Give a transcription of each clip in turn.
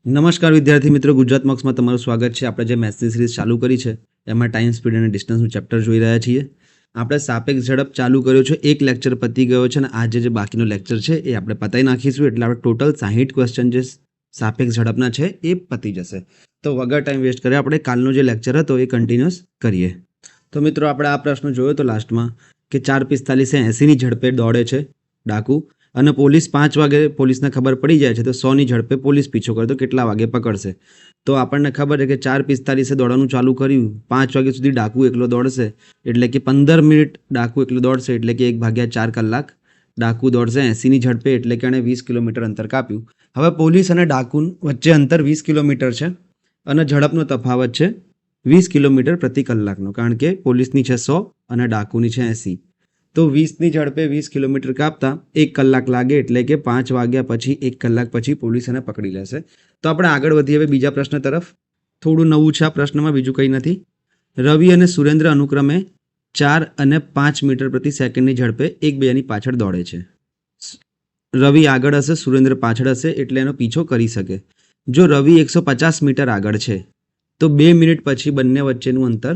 નમસ્કાર વિદ્યાર્થી મિત્રો, ગુજરાત મોક્સમાં તમારું સ્વાગત છે. આપણે જે મેથ્સની સિરીઝ ચાલુ કરી છે એમાં ટાઈમ, સ્પીડ અને ડિસ્ટન્સનું ચેપ્ટર જોઈ રહ્યા છીએ. આપણે સાપેક્ષ ઝડપ ચાલુ કર્યો છે, એક લેક્ચર પતી ગયો છે અને આજે જે બાકીનો લેક્ચર છે એ આપણે પતાવી નાખીશું. એટલે આપણે ટોટલ 60 ક્વેશ્ચન જે સાપેક્ષ ઝડપના છે એ પતી જશે. તો વગર ટાઈમ વેસ્ટ કરે આપણે કાલનો જે લેક્ચર હતો એ કન્ટિન્યુઅસ કરીએ. તો મિત્રો, આપણે આ પ્રશ્ન જોયો તો લાસ્ટમાં કે 4:45 80ની ઝડપે દોડે છે ડાકુ અને પોલીસ 5 વાગે પોલીસને ખબર પડી જાય છે તો 100ની ઝડપે પોલીસ પીછો કરે તો કેટલા વાગે પકડશે? તો આપણને ખબર છે કે 4:45 દોડવાનું ચાલુ કર્યું, 5 વાગ્યા સુધી ડાકુ એકલો દોડશે એટલે કે 15 મિનિટ ડાકુ એકલો દોડશે એટલે કે 1/4 કલાક ડાકુ દોડશે 80ની ઝડપે એટલે કે એણે 20 કિલોમીટર અંતર કાપ્યું. હવે પોલીસ અને ડાકુ વચ્ચે અંતર 20 કિલોમીટર છે અને ઝડપનો તફાવત છે 20 કિલોમીટર પ્રતિ કલાકનો, કારણ કે પોલીસની છે 100 અને ડાકુની છે 80. તો 20ની ઝડપે 20 કિલોમીટર કાપતા 1 કલાક લાગે એટલે કે 5 વાગ્યા પછી 1 કલાક પછી પોલીસ એને પકડી લેશે. તો આપણે આગળ વધીએ હવે બીજા પ્રશ્ન તરફ. થોડું નવું છે આ પ્રશ્નમાં, બીજું કંઈ નથી. રવિ અને સુરેન્દ્ર અનુક્રમે 4 અને 5 મીટર પ્રતિ સેકન્ડની ઝડપે એકબીજાની પાછળ દોડે છે. રવિ આગળ હશે, સુરેન્દ્ર પાછળ હશે એટલે એનો પીછો કરી શકે. જો રવિ 150 મીટર આગળ છે તો 2 મિનિટ પછી બંને વચ્ચેનું અંતર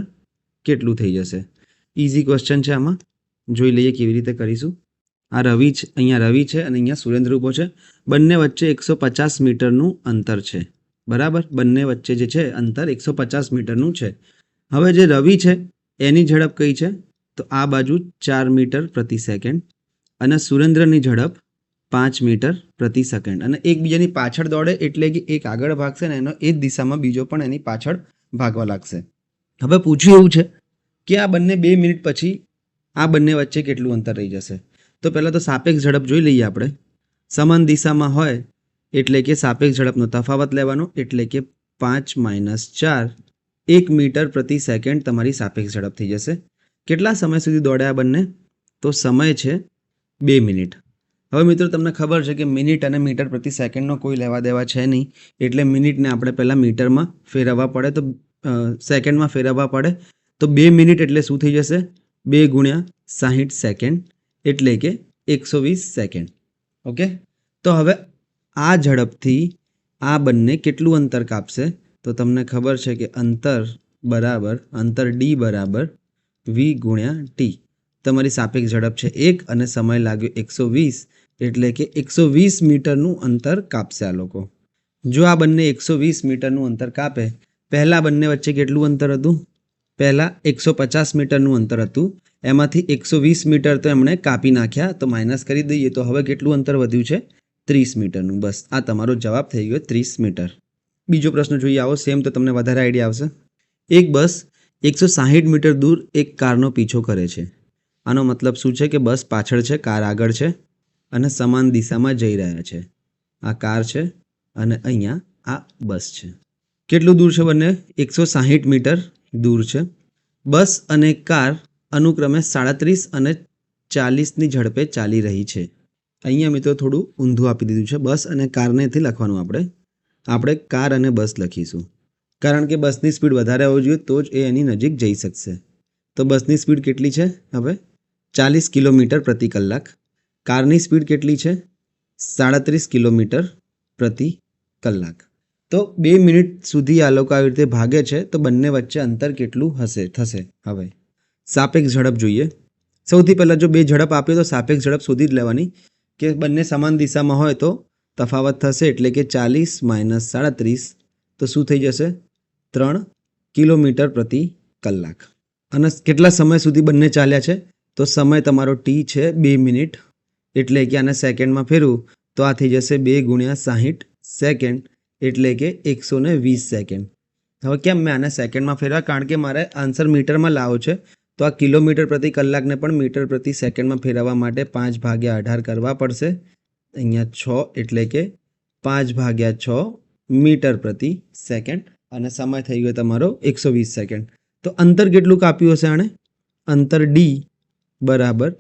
કેટલું થઈ જશે? ઇઝી ક્વેશ્ચન છે. આમાં જોઈ લઈએ કેવી રીતે કરીશું. આ રવિ છે, અહીંયા રવિ છે અને અહીંયા સુરેન્દ્ર ઊભો છે. બંને વચ્ચે 150 મીટરનું અંતર છે, બરાબર. બંને વચ્ચે જે છે અંતર 150 મીટરનું છે. હવે જે રવિ છે એની ઝડપ કઈ છે? તો આ બાજુ 4 મીટર પ્રતિ સેકન્ડ અને સુરેન્દ્રની ઝડપ 5 મીટર પ્રતિ સેકન્ડ. અને એકબીજાની પાછળ દોડે એટલે કે એક આગળ ભાગશે ને એનો એ જ દિશામાં બીજો પણ એની પાછળ ભાગવા લાગશે. હવે પૂછ્યું એવું છે કે આ બંને 2 મિનિટ પછી આ બંને વચ્ચે કેટલું અંતર રહી જશે? તો પહેલાં તો સાપેક્ષ ઝડપ જોઈ લઈએ આપણે. સમાન દિશામાં હોય એટલે કે સાપેક્ષ ઝડપનો તફાવત લેવાનો એટલે કે 5 - 4 1 મીટર પ્રતિ સેકન્ડ તમારી સાપેક્ષ ઝડપ થઈ જશે. કેટલા સમય સુધી દોડ્યા બંને? તો સમય છે 2 મિનિટ. હવે મિત્રો, તમને ખબર છે કે મિનિટ અને મીટર પ્રતિ સેકન્ડનો કોઈ લેવા દેવા છે નહીં, એટલે મિનિટને આપણે પહેલાં મીટરમાં ફેરવવા પડે, તો સેકન્ડમાં ફેરવવા પડે. તો 2 મિનિટ એટલે શું થઈ જશે? 2 × 60 સેકન્ડ એટલે કે 120 સેકન્ડ. ઓકે. તો હવે આ ઝડપથી આ બંને કેટલું અંતર કાપશે? તો તમને ખબર છે કે અંતર d બરાબર v × t. તમારી સાપેક્ષ ઝડપ છે 1 અને સમય લાગ્યો 120 એટલે કે 120 મીટરનું અંતર કાપશે આ લોકો. જો આ બંને 120 મીટરનું અંતર કાપે, પહેલાં બંને વચ્ચે કેટલું અંતર હતું? પહેલાં 150 મીટરનું અંતર હતું, એમાંથી 120 મીટર તો એમણે કાપી નાખ્યા, તો માઇનસ કરી દઈએ તો હવે કેટલું અંતર વધ્યું છે? 30 મીટરનું. બસ આ તમારો જવાબ થઈ ગયો 30 મીટર. બીજો પ્રશ્ન જોઈએ આવો, સેમ, તો તમને વધારે આઈડિયા આવશે. એક બસ 160 મીટર દૂર એક કારનો પીછો કરે છે. આનો મતલબ શું છે કે બસ પાછળ છે, કાર આગળ છે અને સમાન દિશામાં જઈ રહ્યા છે. આ કાર છે અને અહીંયા આ બસ છે. કેટલું દૂર છે બંને? 160 મીટર દૂર છે. બસ અને કાર અનુક્રમે 37 અને 40ની ઝડપે ચાલી રહી છે. અહીંયા મિત્રો થોડું ઊંધું આપી દીધું છે. બસ અને કારને નથી લખવાનું, આપણે કાર અને બસ લખીશું, કારણ કે બસની સ્પીડ વધારે હોવી જોઈએ તો જ એ એની નજીક જઈ શકશે. તો બસની સ્પીડ કેટલી છે? હવે 40 કિલોમીટર પ્રતિ કલાક. કારની સ્પીડ કેટલી છે? 37 કિલોમીટર પ્રતિ કલાક. તો 2 મિનિટ સુધી આ લોકો આવી રીતે ભાગે છે, તો બંને વચ્ચે અંતર કેટલું થશે? હવે સાપેક્ષ ઝડપ જોઈએ. સૌથી પહેલાં જો 2 ઝડપ આપીએ તો સાપેક્ષ ઝડપ શોધી જ લેવાની કે બંને સમાન દિશામાં હોય તો તફાવત થશે એટલે કે 40 - 37 તો શું થઈ જશે? 3 કિલોમીટર પ્રતિ કલાક. અને કેટલા સમય સુધી બંને ચાલ્યા છે? તો સમય તમારો t છે 2 મિનિટ એટલે કે આને સેકન્ડમાં ફેરવું તો આ થઈ જશે 2 × 60 સેકન્ડ એટલે કે 120 સેકન્ડ. હવે કેમ મેં આને સેકન્ડમાં ફેરવ્યા? કારણ કે મારે આન્સર મીટરમાં લાવો છે, તો આ કિલોમીટર પ્રતિ કલાકને પણ મીટર પ્રતિ સેકન્ડમાં ફેરવવા માટે 5/18 કરવા પડશે. અહીંયા 6 એટલે કે 5/6 મીટર પ્રતિ સેકન્ડ અને સમય થઈ ગયો તમારો 120 સેકન્ડ. તો અંતર કેટલું કાપ્યું હશે આણે? અંતર d બરાબર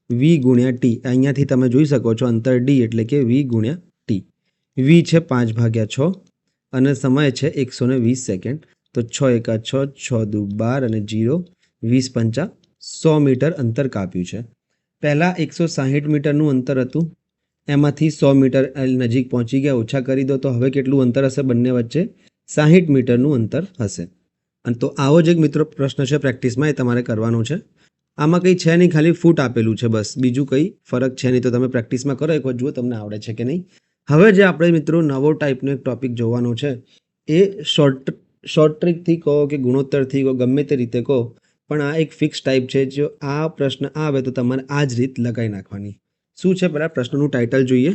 v × t. અહીંયાથી તમે જોઈ શકો છો અંતર d એટલે કે v × t. v છે 5/6 અને સમય છે 120 સેકન્ડ. તો 6 × 1 = 6, 6 × 2 = 12 અને 0 20 × 5 100 મીટર અંતર કાપ્યું છે. પહેલાં 160 મીટરનું અંતર હતું, એમાંથી 100 મીટર નજીક પહોંચી ગયા, ઓછા કરી દો તો હવે કેટલું અંતર હશે બંને વચ્ચે? 60 મીટરનું અંતર હશે. અને તો આવો જ એક મિત્રો પ્રશ્ન છે પ્રેક્ટિસમાં, એ તમારે કરવાનો છે. આમાં કંઈ છે નહીં, ખાલી ફૂટ આપેલું છે બસ, બીજું કંઈ ફરક છે નહીં. તો તમે પ્રેક્ટિસમાં કરો એક વખત, જુઓ તમને આવડે છે કે નહીં. હવે જે આપણે મિત્રો નવો ટાઈપનો એક ટોપિક જોવાનો છે એ શોર્ટ ટ્રિકથી કહો કે ગુણોત્તરથી કહો, ગમે તે રીતે કહો, પણ આ એક ફિક્સ ટાઈપ છે. જો આ પ્રશ્ન આવે તો તમારે આ જ રીત લગાવી નાખવાની. શું છે પહેલાં પ્રશ્નનું ટાઇટલ જોઈએ.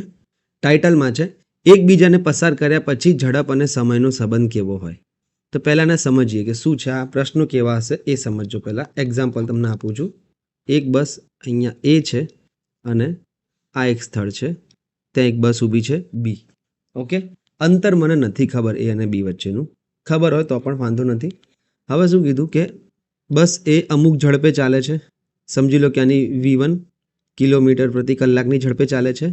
ટાઇટલમાં છે એકબીજાને પસાર કર્યા પછી ઝડપ અને સમયનો સંબંધ કેવો હોય. તો પહેલાં એને સમજીએ કે શું છે આ પ્રશ્નો કેવા હશે એ સમજો. પહેલાં એક્ઝામ્પલ તમને આપું છું. એક બસ અહીંયા એ છે અને આ એક સ્થળ છે, ત્યાં એક બસ ઊભી છે બી. ઓકે, અંતર મને નથી ખબર એ અને બી વચ્ચેનું, ખબર હોય તો પણ વાંધો નથી. હવે શું કીધું કે બસ એ અમુક ઝડપે ચાલે છે, સમજી લો કે આની V1 કિલોમીટર પ્રતિ કલાકની ઝડપે ચાલે છે,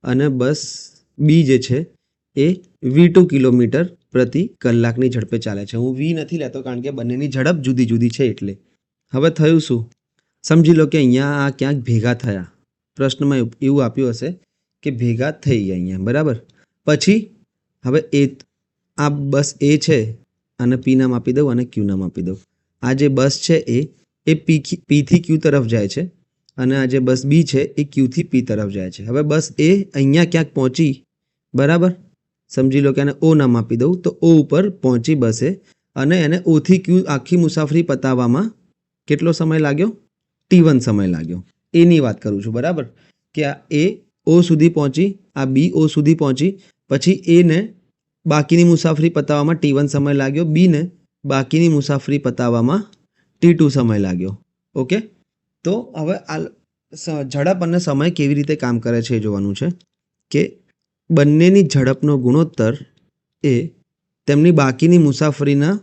અને બસ બી જે છે એ V2 કિલોમીટર પ્રતિ કલાકની ઝડપે ચાલે છે. હું વી નથી લેતો કારણ કે બંનેની ઝડપ જુદી જુદી છે એટલે. હવે થયું શું, સમજી લો કે અહીંયા આ ક્યાંક ભેગા થયા. પ્રશ્નમાં એવું આપ્યું હશે કે ભેગા થઈ ગયા અહીંયા, બરાબર. પછી હવે આ બસ એ છે અને પી નામ આપી દઉં અને ક્યુ નામ આપી દઉં. આ જે બસ છે એ પીથી ક્યુ તરફ જાય છે, અને આ જે બસ બી છે એ ક્યુથી પી તરફ જાય છે. હવે બસ એ અહીંયા ક્યાંક પહોંચી, બરાબર. સમજી લો કે એને ઓ નામ આપી દઉં, તો ઓ ઉપર પહોંચી બસે, અને એને ઓથી ક્યુ આખી મુસાફરી પતાવવામાં કેટલો સમય લાગ્યો? T1 સમય લાગ્યો. એની વાત કરું છું, બરાબર. કે આ એ ઓ સુધી પહોંચી, આ બી ઓ સુધી પહોંચી, પછી એને બાકીની મુસાફરી પતાવવામાં T1 સમય લાગ્યો, બીને બાકીની મુસાફરી પતાવવામાં T2 સમય લાગ્યો. ઓકે, તો હવે આ ઝડપ અને સમય કેવી રીતે કામ કરે છે એ જોવાનું છે. કે બંનેની ઝડપનો ગુણોત્તર એ તેમની બાકીની મુસાફરીના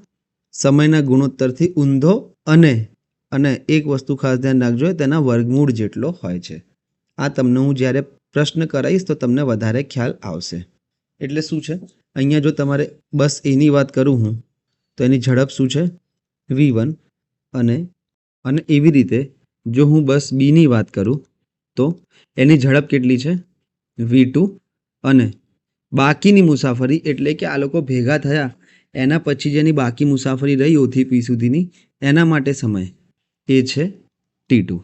સમયના ગુણોત્તરથી ઊંધો અને એક વસ્તુ ખાસ ધ્યાન રાખજો, તેના વર્ગમૂળ જેટલો હોય છે. આ તમને હું જ્યારે પ્રશ્ન કરાવીશ તો તમને વધારે ખ્યાલ આવશે. એટલે શું છે, અહીંયા જો તમારે બસ એની વાત કરું હું, તો એની ઝડપ શું છે? V1. અને એવી રીતે જો હું બસ બીની વાત કરું તો એની ઝડપ કેટલી છે? V2. અને બાકીની મુસાફરી એટલે કે આ લોકો ભેગા થયા એના પછી જેની બાકી મુસાફરી રહી ઓથી પી સુધીની, એના માટે સમય એ છે T2,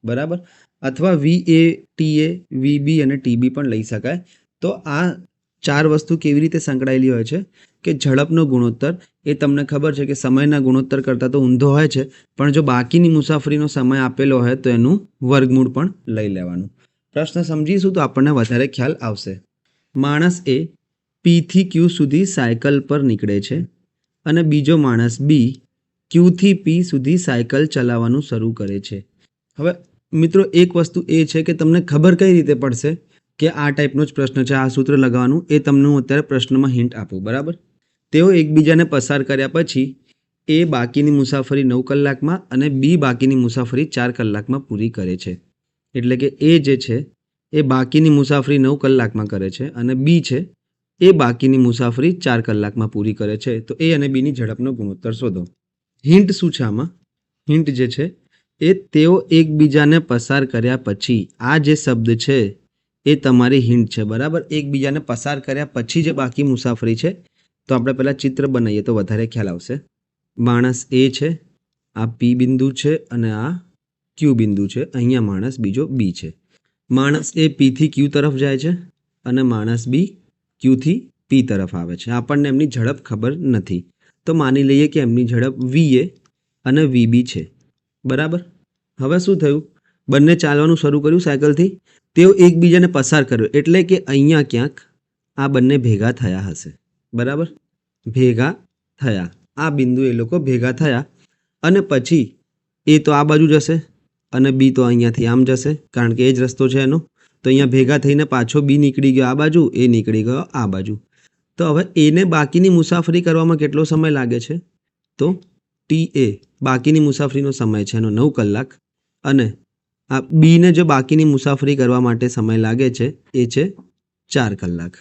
બરાબર. અથવા VA, TA, VB અને TB પણ લઈ શકાય. તો આ ચાર વસ્તુ કેવી રીતે સંકળાયેલી હોય છે કે ઝડપનો ગુણોત્તર એ તમને ખબર છે કે સમયના ગુણોત્તર કરતાં તો ઊંધો હોય છે, પણ જો બાકીની મુસાફરીનો સમય આપેલો હોય તો એનું વર્ગમૂળ પણ લઈ લેવાનું. પ્રશ્ન સમજીશું તો આપણને વધારે ખ્યાલ આવશે. માણસ એ પીથી ક્યુ સુધી સાયકલ પર નીકળે છે અને બીજો માણસ બી ક્યુથી પી સુધી સાયકલ ચલાવવાનું શરૂ કરે છે. હવે મિત્રો એક વસ્તુ એ છે કે તમને ખબર કઈ રીતે પડશે કે આ ટાઈપનો જ પ્રશ્ન છે, આ સૂત્ર લગાવવાનું, એ તમને હું અત્યારે પ્રશ્નમાં હિન્ટ આપું, બરાબર. તેઓ એકબીજાને પસાર કર્યા પછી એ બાકીની મુસાફરી 9 કલાકમાં અને બી બાકીની મુસાફરી 4 કલાકમાં પૂરી કરે છે. એટલે કે એ જે છે એ બાકીની મુસાફરી 9 કલાકમાં કરે છે અને બી છે એ બાકીની મુસાફરી 4 કલાકમાં પૂરી કરે છે. તો એ અને બીની ઝડપનો ગુણોત્તર શોધો. હિન્ટ શું છે આમાં? હિન્ટ જે છે એ તેઓ એકબીજાને પસાર કર્યા પછી, આ જે શબ્દ છે એ તમારી હિન્ટ છે, બરાબર. એકબીજાને પસાર કર્યા પછી જે બાકી મુસાફરી છે, તો આપણે પહેલાં ચિત્ર બનાવીએ તો વધારે ખ્યાલ આવશે. માણસ એ છે, આ પી બિંદુ છે અને આ ક્યુ બિંદુ છે, અહીંયા માણસ બીજો બી છે. માણસ એ પીથી ક્યુ તરફ જાય છે અને માણસ બી ક્યુથી પી તરફ આવે છે. આપણને એમની ઝડપ ખબર નથી, તો માની લઈએ કે એમની ઝડપ VA અને VB છે, બરાબર. હવે શું થયું, બંને ચાલવાનું શરૂ કર્યું સાયકલથી, તેઓ એકબીજાને પસાર કર્યો, એટલે કે અહીંયા ક્યાંક આ બંને ભેગા થયા હશે, બરાબર. ભેગા થયા, આ બિંદુ એ લોકો ભેગા થયા, અને પછી એ તો આ બાજુ જશે અને બી તો અહીંયાથી આમ જશે, કારણ કે એ જ રસ્તો છે એનો. તો અહીંયા ભેગા થઈને પાછો બી નીકળી ગયો આ બાજુ, એ નીકળી ગયો આ બાજુ. તો હવે એને બાકીની મુસાફરી કરવામાં કેટલો સમય લાગે છે? તો TA બાકીની મુસાફરીનો સમય છે એનો 9 કલાક, અને આ બીને જો બાકીની મુસાફરી કરવા માટે સમય લાગે છે એ છે 4 કલાક.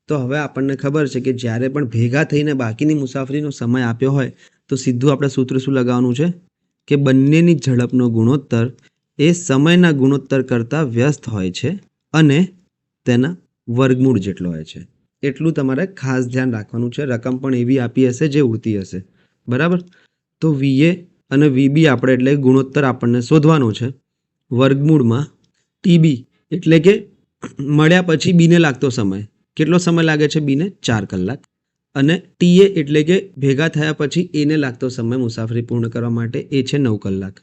તો હવે આપણને ખબર છે કે જ્યારે પણ ભેગા થઈને બાકીની મુસાફરીનો સમય આપ્યો હોય તો સીધું આપણે સૂત્ર શું લગાવવાનું છે કે બંનેની ઝડપનો ગુણોત્તર એ સમયના ગુણોત્તર કરતાં વ્યસ્ત હોય છે, અને તેના વર્ગમૂળ જેટલો હોય છે. એટલું તમારે ખાસ ધ્યાન રાખવાનું છે. રકમ પણ એવી આપી હશે જે ઉડતી હશે, બરાબર. તો VA અને VB આપણે એટલે ગુણોત્તર આપણને શોધવાનો છે. વર્ગમૂળમાં TB એટલે કે મળ્યા પછી બીને લાગતો સમય, કેટલો સમય લાગે છે બીને? 4 કલાક. અને TA એટલે કે ભેગા થયા પછી એને લાગતો સમય મુસાફરી પૂર્ણ કરવા માટે એ છે 9 કલાક.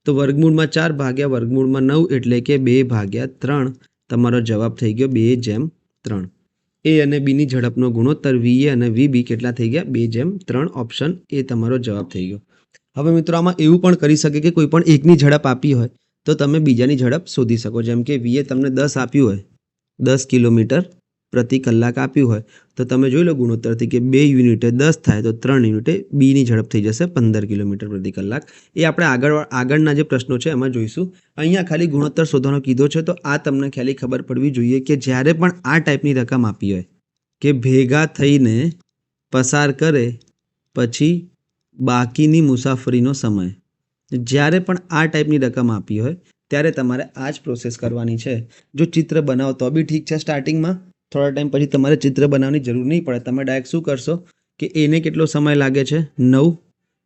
તો વર્ગમૂળમાં 4 ભાગ્યા વર્ગમૂળમાં 9 એટલે કે 2/3. તમારો જવાબ થઈ ગયો 2/3. A અને Bની ઝડપનો ગુણોત્તર VA અને VB કેટલા થઈ ગયા? 2/3. ઓપ્શન એ તમારો જવાબ થઈ ગયો. હવે મિત્રો આમાં એવું પણ કરી શકે કે કોઈ પણ એકની ઝડપ આપી હોય તો તમે બીજાની ઝડપ શોધી શકો. જેમ કે VA તમને 10 આપ્યું હોય, 10 કિલોમીટર પ્રતિ કલાક આપ્યું હોય તો તમે જોઈ લો ગુણોત્તરથી કે 2 યુનિટે 10 થાય તો 3 યુનિટે બીની ઝડપ થઈ જશે 15 કિલોમીટર પ્રતિ કલાક. એ આપણે આગળના જે પ્રશ્નો છે એમાં જોઈશું. અહીંયા ખાલી ગુણોત્તર શોધવાનો કીધો છે તો આ તમને ખાલી ખબર પડવી જોઈએ કે જ્યારે પણ આ ટાઈપની રકમ આપી હોય કે ભેગા થઈને પસાર કરે પછી બાકીની મુસાફરીનો સમય, જ્યારે પણ આ ટાઈપની રકમ આપી હોય ત્યારે તમારે આ જ પ્રોસેસ કરવાની છે. જો ચિત્ર બનાવો તો બી ઠીક છે, સ્ટાર્ટિંગમાં થોડા ટાઈમ પછી તમારે ચિત્ર બનાવવાની જરૂર નહીં પડે. તમે ડાયરેક્ટ શું કરશો કે એને કેટલો સમય લાગે છે? 9,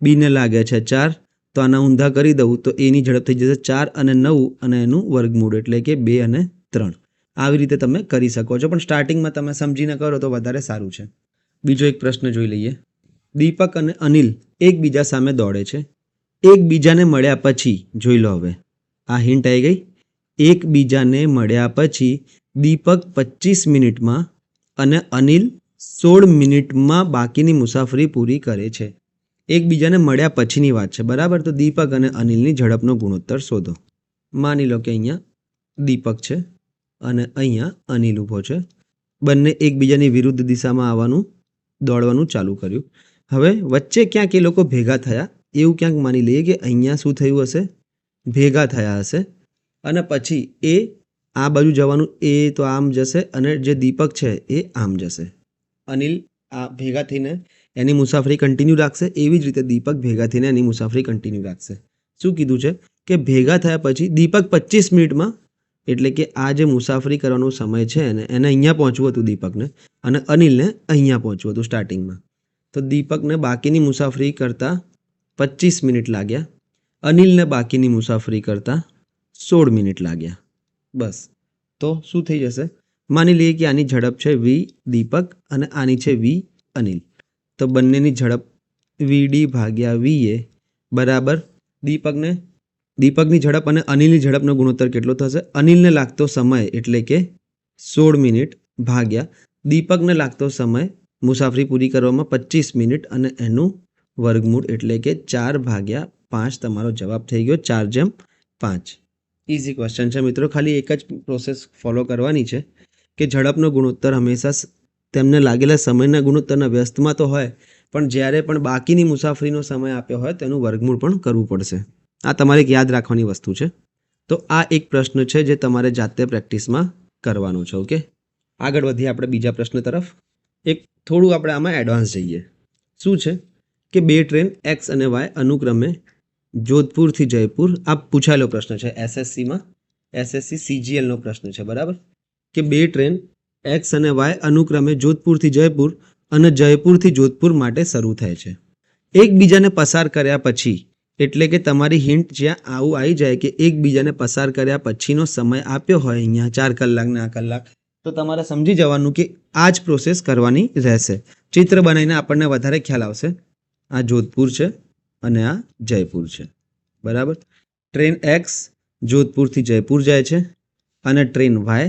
બીને લાગે છે 4, તો આના ઊંધા કરી દઉં તો એની ઝડપ થઈ જશે 4 અને 9 અને એનું વર્ગમૂળ એટલે કે 2 અને 3. આવી રીતે તમે કરી શકો છો, પણ સ્ટાર્ટિંગમાં તમે સમજીને કરો તો વધારે સારું છે. બીજો એક પ્રશ્ન જોઈ લઈએ. દીપક અને અનિલ એકબીજા સામે દોડે છે. એકબીજાને મળ્યા પછી, જોઈ લો હવે આ હિન્ટ આવી ગઈ. એકબીજાને મળ્યા પછી દીપક 25 મિનિટમાં અને અનિલ 16 મિનિટમાં બાકીની મુસાફરી પૂરી કરે છે. એકબીજાને મળ્યા પછીની વાત છે, બરાબર. તો દીપક અને અનિલની ઝડપનો ગુણોત્તર શોધો. માની લો કે અહીંયા દીપક છે અને અહીંયા અનિલ ઊભો છે. બંને એકબીજાની વિરુદ્ધ દિશામાં દોડવાનું ચાલુ કર્યું. હવે વચ્ચે ક્યાંક એ લોકો ભેગા થયા એવું ક્યાંક માની લઈએ કે અહીંયા શું થયું હશે? ભેગા થયા હશે. અને પછી એ આ બાજુ જવાનું, એ તો આમ જશે અને જે દીપક છે એ આમ જશે. અનિલ આ ભેગા થઈને એની મુસાફરી કન્ટિન્યુ રાખશે, એવી જ રીતે દીપક ભેગા થઈને એની મુસાફરી કન્ટિન્યુ રાખશે. શું કીધું છે કે ભેગા થયા પછી દીપક 25 મિનિટમાં, એટલે કે આ જે મુસાફરી કરવાનો સમય છે એને અહીંયા પહોંચવું હતું દીપકને, અને અનિલને અહીંયા પહોંચવું હતું સ્ટાર્ટિંગમાં. તો દીપકને બાકીની મુસાફરી કરતાં 25 મિનિટ લાગ્યા, અનિલને બાકીની મુસાફરી કરતાં 16 મિનિટ લાગ્યા. બસ. તો શું થઈ જશે? માની લઈએ કે આની ઝડપ છે V દીપક અને આની છે V અનિલ. તો બંનેની ઝડપ VD ભાગ્યા VA બરાબર દીપકની ઝડપ અને અનિલની ઝડપનો ગુણોત્તર કેટલો થશે? અનિલને લાગતો સમય એટલે કે 16 મિનિટ ભાગ્યા દીપકને લાગતો સમય મુસાફરી પૂરી કરવામાં 25 મિનિટ અને એનું વર્ગમૂળ એટલે કે 4/5. તમારો જવાબ થઈ ગયો 4/5. ઇઝી ક્વેશ્ચન છે મિત્રો. ખાલી એક જ પ્રોસેસ ફોલો કરવાની છે કે ઝડપનો ગુણોત્તર હંમેશા તેમને લાગેલા સમયના ગુણોત્તરના વ્યસ્તમાં તો હોય, પણ જ્યારે પણ બાકીની મુસાફરીનો સમય આપ્યો હોય તેનું વર્ગમૂળ પણ કરવું પડશે. આ તમારે યાદ રાખવાની વસ્તુ છે. તો આ એક પ્રશ્ન છે જે તમારે જાતે પ્રેક્ટિસમાં કરવાનો છે. ઓકે, આગળ વધીએ આપણે બીજા પ્રશ્ન તરફ. એક થોડું આપણે આમાં એડવાન્સ જઈએ. શું છે કે 2 ટ્રેન X અને Y અનુક્રમે જોધપુરથી જયપુર, આ પૂછાયેલો પ્રશ્ન છે SSCમાં, SSC CGLનો પ્રશ્ન છે, બરાબર. કે 2 ટ્રેન X અને Y અનુક્રમે જોધપુરથી જયપુર અને જયપુરથી જોધપુર માટે શરૂ થાય છે. એકબીજાને પસાર કર્યા પછી, એટલે કે તમારી હિન્ટ જ્યાં આવું આવી જાય કે એકબીજાને પસાર કર્યા પછીનો સમય આપ્યો હોય અહીંયા 4 કલાક ને આ કલાક, તો તમારે સમજી જવાનું કે આ જ પ્રોસેસ કરવાની રહેશે. ચિત્ર બનાવીને આપણને વધારે ખ્યાલ આવશે. આ જોધપુર છે અને આ જયપુર છે, બરાબર. ટ્રેન X જોધપુરથી જયપુર જાય છે અને ટ્રેન Y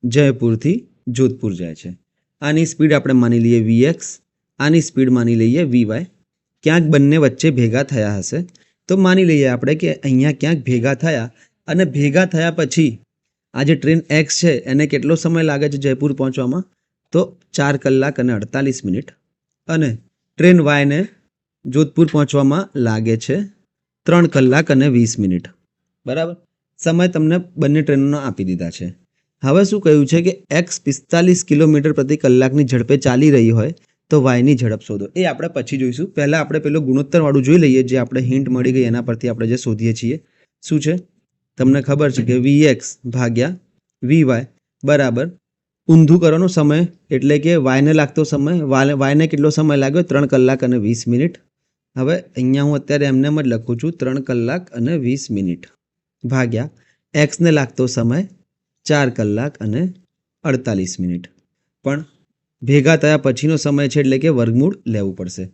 જયપુરથી જોધપુર જાય છે. આની સ્પીડ આપણે માની લઈએ Vx, આની સ્પીડ માની લઈએ Vy. ક્યાંક બંને વચ્ચે ભેગા થયા હશે, તો માની લઈએ આપણે કે અહીંયા ક્યાંક ભેગા થયા, અને ભેગા થયા પછી આ જે ટ્રેન X છે એને કેટલો સમય લાગે છે જયપુર પહોંચવામાં? તો 4 કલાક અને 48 મિનિટ. અને ટ્રેન Yને જોધપુર પહોંચવામાં લાગે છે 3 કલાક અને 20 મિનિટ, બરાબર. સમય તમને બંને ટ્રેનોના આપી દીધા છે. હવે શું કહ્યું છે કે X 45 કિલોમીટર પ્રતિ કલાકની ઝડપે ચાલી રહી હોય તો Yની ઝડપ શોધો. એ આપણે પછી જોઈશું. પહેલાં આપણે પેલો ગુણોત્તરવાળું જોઈ લઈએ, જે આપણે હિન્ટ મળી ગઈ એના પરથી આપણે જે શોધીએ છીએ. શું છે તમને ખબર છે કે Vx ભાગ્યા Vy બરાબર ઊંધું કરવાનો સમય એટલે કે વાયને લાગતો સમય, વાયને કેટલો સમય લાગ્યો? 3 કલાક અને 20 મિનિટ. હવે અહીંયા હું અત્યારે એમને જ લખું છું 3 કલાક અને 20 મિનિટ ભાગ્યા એક્સને લાગતો સમય 4 કલાક અને 48 મિનિટ. પણ ભેગા થયા પછીનો સમય છે એટલે કે વર્ગમૂળ લેવું પડશે.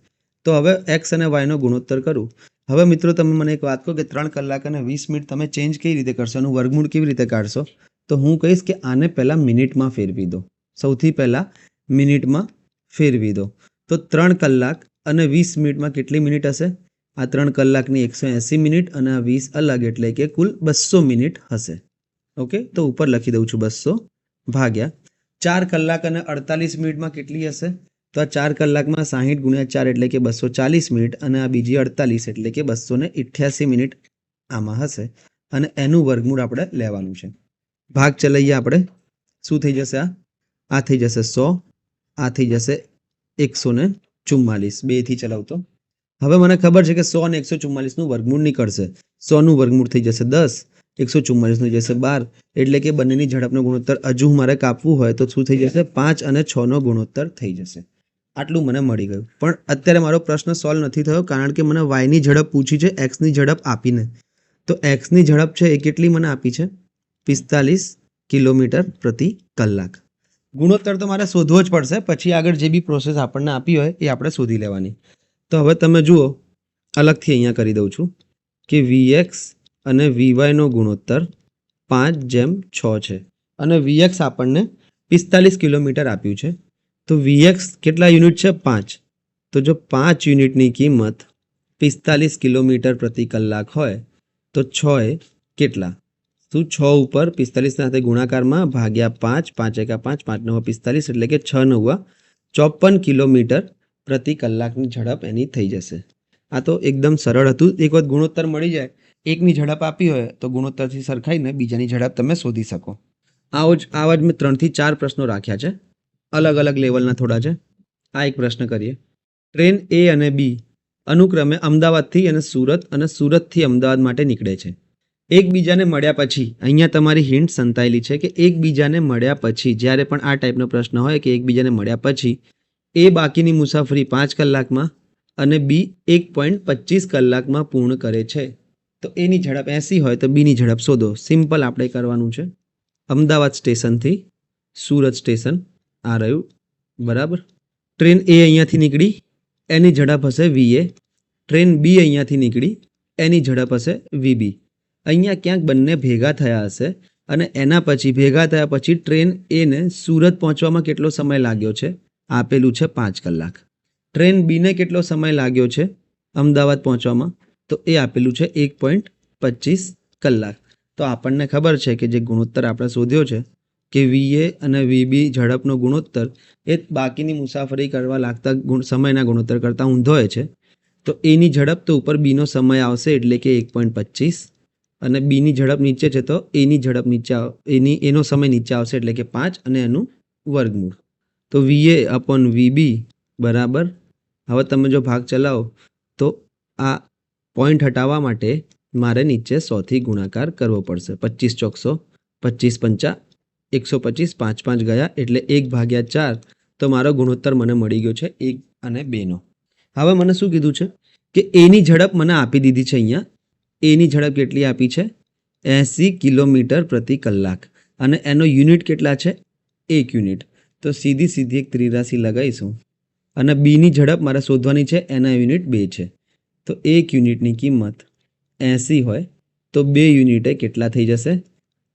તો હવે એક્સ અને વાયનો ગુણોત્તર કરું. હવે મિત્રો તમે મને એક વાત કહો કે 3 કલાક અને 20 મિનિટ તમે ચેન્જ કેવી રીતે કરશો? એનું વર્ગમૂળ કેવી રીતે કાઢશો? તો હું કહીશ કે આને પહેલાં મિનિટમાં ફેરવી દો. સૌથી પહેલાં મિનિટમાં ફેરવી દો. તો 3 કલાક અને 20 મિનિટમાં કેટલી મિનિટ હશે? આ 3 કલાકની 180 મિનિટ અને આ 20 અલગ એટલે કે કુલ 200 મિનિટ હશે. ઓકે, તો ઉપર લખી દઉં છું 200 ભાગ્યા 4 કલાક અને 48 મિનિટમાં કેટલી હશે? તો આ 4 કલાકમાં 60 ગુણ્યા 4 એટલે કે 240 મિનિટ અને આ બીજી 48 એટલે કે 288 મિનિટ આમાં હશે અને એનું વર્ગમૂળ આપણે લેવાનું છે. ભાગ ચલાવીએ આપણે. શું થઈ જશે? આ થઈ જશે 100, આ થઈ જશે 144. 2થી ચલાવતો. હવે મને ખબર છે કે 100 અને 144નું વર્ગમૂળ નીકળશે. 100નું વર્ગમૂળ થઈ જશે 10, 144નું જશે 12 એટલે કે બંનેની ઝડપનો ગુણોત્તર હજુ મારે કાપવું હોય તો શું થઈ જશે? 5 અને 6નો ગુણોત્તર થઈ જશે. આટલું મને મળી ગયું. પણ અત્યારે મારો પ્રશ્ન સોલ્વ નથી થયો કારણ કે મને વાયની ઝડપ પૂછી છે એક્સની ઝડપ આપીને. તો એક્સની ઝડપ છે એ કેટલી મને આપી છે? 45 કિલોમીટર પ્રતિ કલાક. ગુણોત્તર તો મારે શોધવો જ પડશે, પછી આગળ જે બી પ્રોસેસ આપણને આપી હોય એ આપણે શોધી લેવાની. તો હવે તમે જુઓ, અલગથી અહીંયા કરી દઉં છું કે વીએક્સ અને વીવાયનો ગુણોત્તર 5:6 છે અને વીએક્સ આપણને 45 કિલોમીટર આપ્યું છે. તો વીએક્સ કેટલા યુનિટ છે? 5. તો જો 5 યુનિટની કિંમત 45 કિલોમીટર પ્રતિ કલાક હોય તો 6 એ કેટલા? શું 6 ઉપર 45 સાથે ગુણાકારમાં ભાગ્યા 5, 5 એકા 5, 5 9 45 એટલે કે 6 9 54 કિલોમીટર પ્રતિ કલાકની ઝડપ એની થઈ જશે. આ તો એકદમ સરળ હતું. એક વખત ગુણોત્તર મળી જાય, એકની ઝડપ આપી હોય તો ગુણોત્તરથી સરખાઈને બીજાની ઝડપ તમે શોધી શકો. આવા જ મેં 3 થી 4 પ્રશ્નો રાખ્યા છે. અલગ અલગ લેવલના થોડા છે. આ એક પ્રશ્ન કરીએ. ટ્રેન એ અને બી અનુક્રમે અમદાવાદથી અને સુરતથી અમદાવાદ માટે નીકળે છે. એકબીજાને મળ્યા પછી, અહીંયા તમારી હિન્ટ સંતાયેલી છે કે એકબીજાને મળ્યા પછી, જ્યારે પણ આ ટાઈપનો પ્રશ્ન હોય કે એકબીજાને મળ્યા પછી એ બાકીની મુસાફરી 5 કલાકમાં અને બી 1.25 કલાકમાં પૂર્ણ કરે છે. તો એની ઝડપ 80 હોય તો બીની ઝડપ શોધો. સિમ્પલ આપણે કરવાનું છે. અમદાવાદ સ્ટેશનથી સુરત સ્ટેશન આ રહ્યું, બરાબર. ટ્રેન એ અહીંયાથી નીકળી, એની ઝડપ હશે વીએ. ટ્રેન બી અહીંયાથી નીકળી, એની ઝડપ હશે વીબી. અહીંયા ક્યાંક બંને ભેગા થયા હશે અને એના પછી ભેગા થયા પછી ટ્રેન એને સુરત પહોંચવામાં કેટલો સમય લાગ્યો છે? આપેલું છે 5 કલાક. ટ્રેન બીને કેટલો સમય લાગ્યો છે અમદાવાદ પહોંચવામાં? તો એ આપેલું છે 1.25 કલાક. તો આપણને ખબર છે કે જે ગુણોત્તર આપણે શોધ્યો છે કે વીએ અને વીબી ઝડપનો ગુણોત્તર એ બાકીની મુસાફરી કરવા લાગતા સમયના ગુણોત્તર કરતાં ઊંધો હોય છે. તો એની ઝડપ તો ઉપર બીનો સમય આવશે એટલે કે 1.25 અને બીની ઝડપ નીચે છે તો એની ઝડપ નીચે એનો સમય નીચે આવશે એટલે કે 5 અને એનું વર્ગમૂળ. તો વીએ અપોન વીબી બરાબર. હવે તમે જો ભાગ ચલાવો તો આ પોઈન્ટ હટાવવા માટે મારે નીચે 100થી ગુણાકાર કરવો પડશે. 25 ચોક 100, 25 પંચા 125, 5 5 ગયા એટલે 1/4. તો મારો ગુણોત્તર મને મળી ગયો છે 1 અને 2નો. હવે મને શું કીધું છે કે એની ઝડપ મને આપી દીધી છે. અહીંયા એની ઝડપ કેટલી આપી છે? 80 કિલોમીટર પ્રતિ કલાક અને એનો યુનિટ કેટલા છે? 1 યુનિટ. તો સીધી એક ત્રિરાશી લગાવીશું અને બીની ઝડપ મારે શોધવાની છે, એના યુનિટ 2 છે. તો 1 યુનિટની કિંમત 80 હોય તો 2 યુનિટે કેટલા થઈ જશે?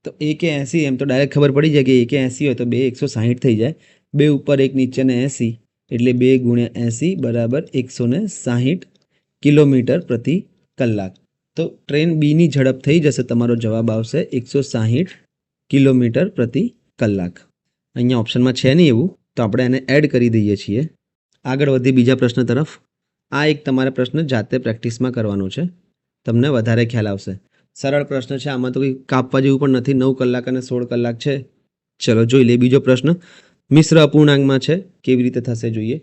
તો 1 એ 80, એમ તો ડાયરેક્ટ ખબર પડી જાય કે 1 એ 80 હોય તો 2 160 થઈ જાય. 2 ઉપર 1 નીચે ને 80 એટલે 2 ગુણ્યા 80 બરાબર 160 કિલોમીટર પ્રતિ કલાક. તો ટ્રેન બીની ઝડપ થઈ જશે, તમારો જવાબ આવશે 160 કિલોમીટર પ્રતિ કલાક. અહીંયા ઓપ્શનમાં છે નહીં એવું, તો આપણે એને એડ કરી દઈએ છીએ. આગળ વધી બીજા પ્રશ્ન તરફ. આ એક તમારે પ્રશ્ન જાતે પ્રેક્ટિસમાં કરવાનો છે, તમને વધારે ખ્યાલ આવશે. સરળ પ્રશ્ન છે, આમાં તો કંઈ કાપવા જેવું પણ નથી. 9 કલાક અને 16 કલાક છે. ચલો જોઈ લે બીજો પ્રશ્ન. મિશ્ર અપૂર્ણાંકમાં છે, કેવી રીતે થશે જોઈએ.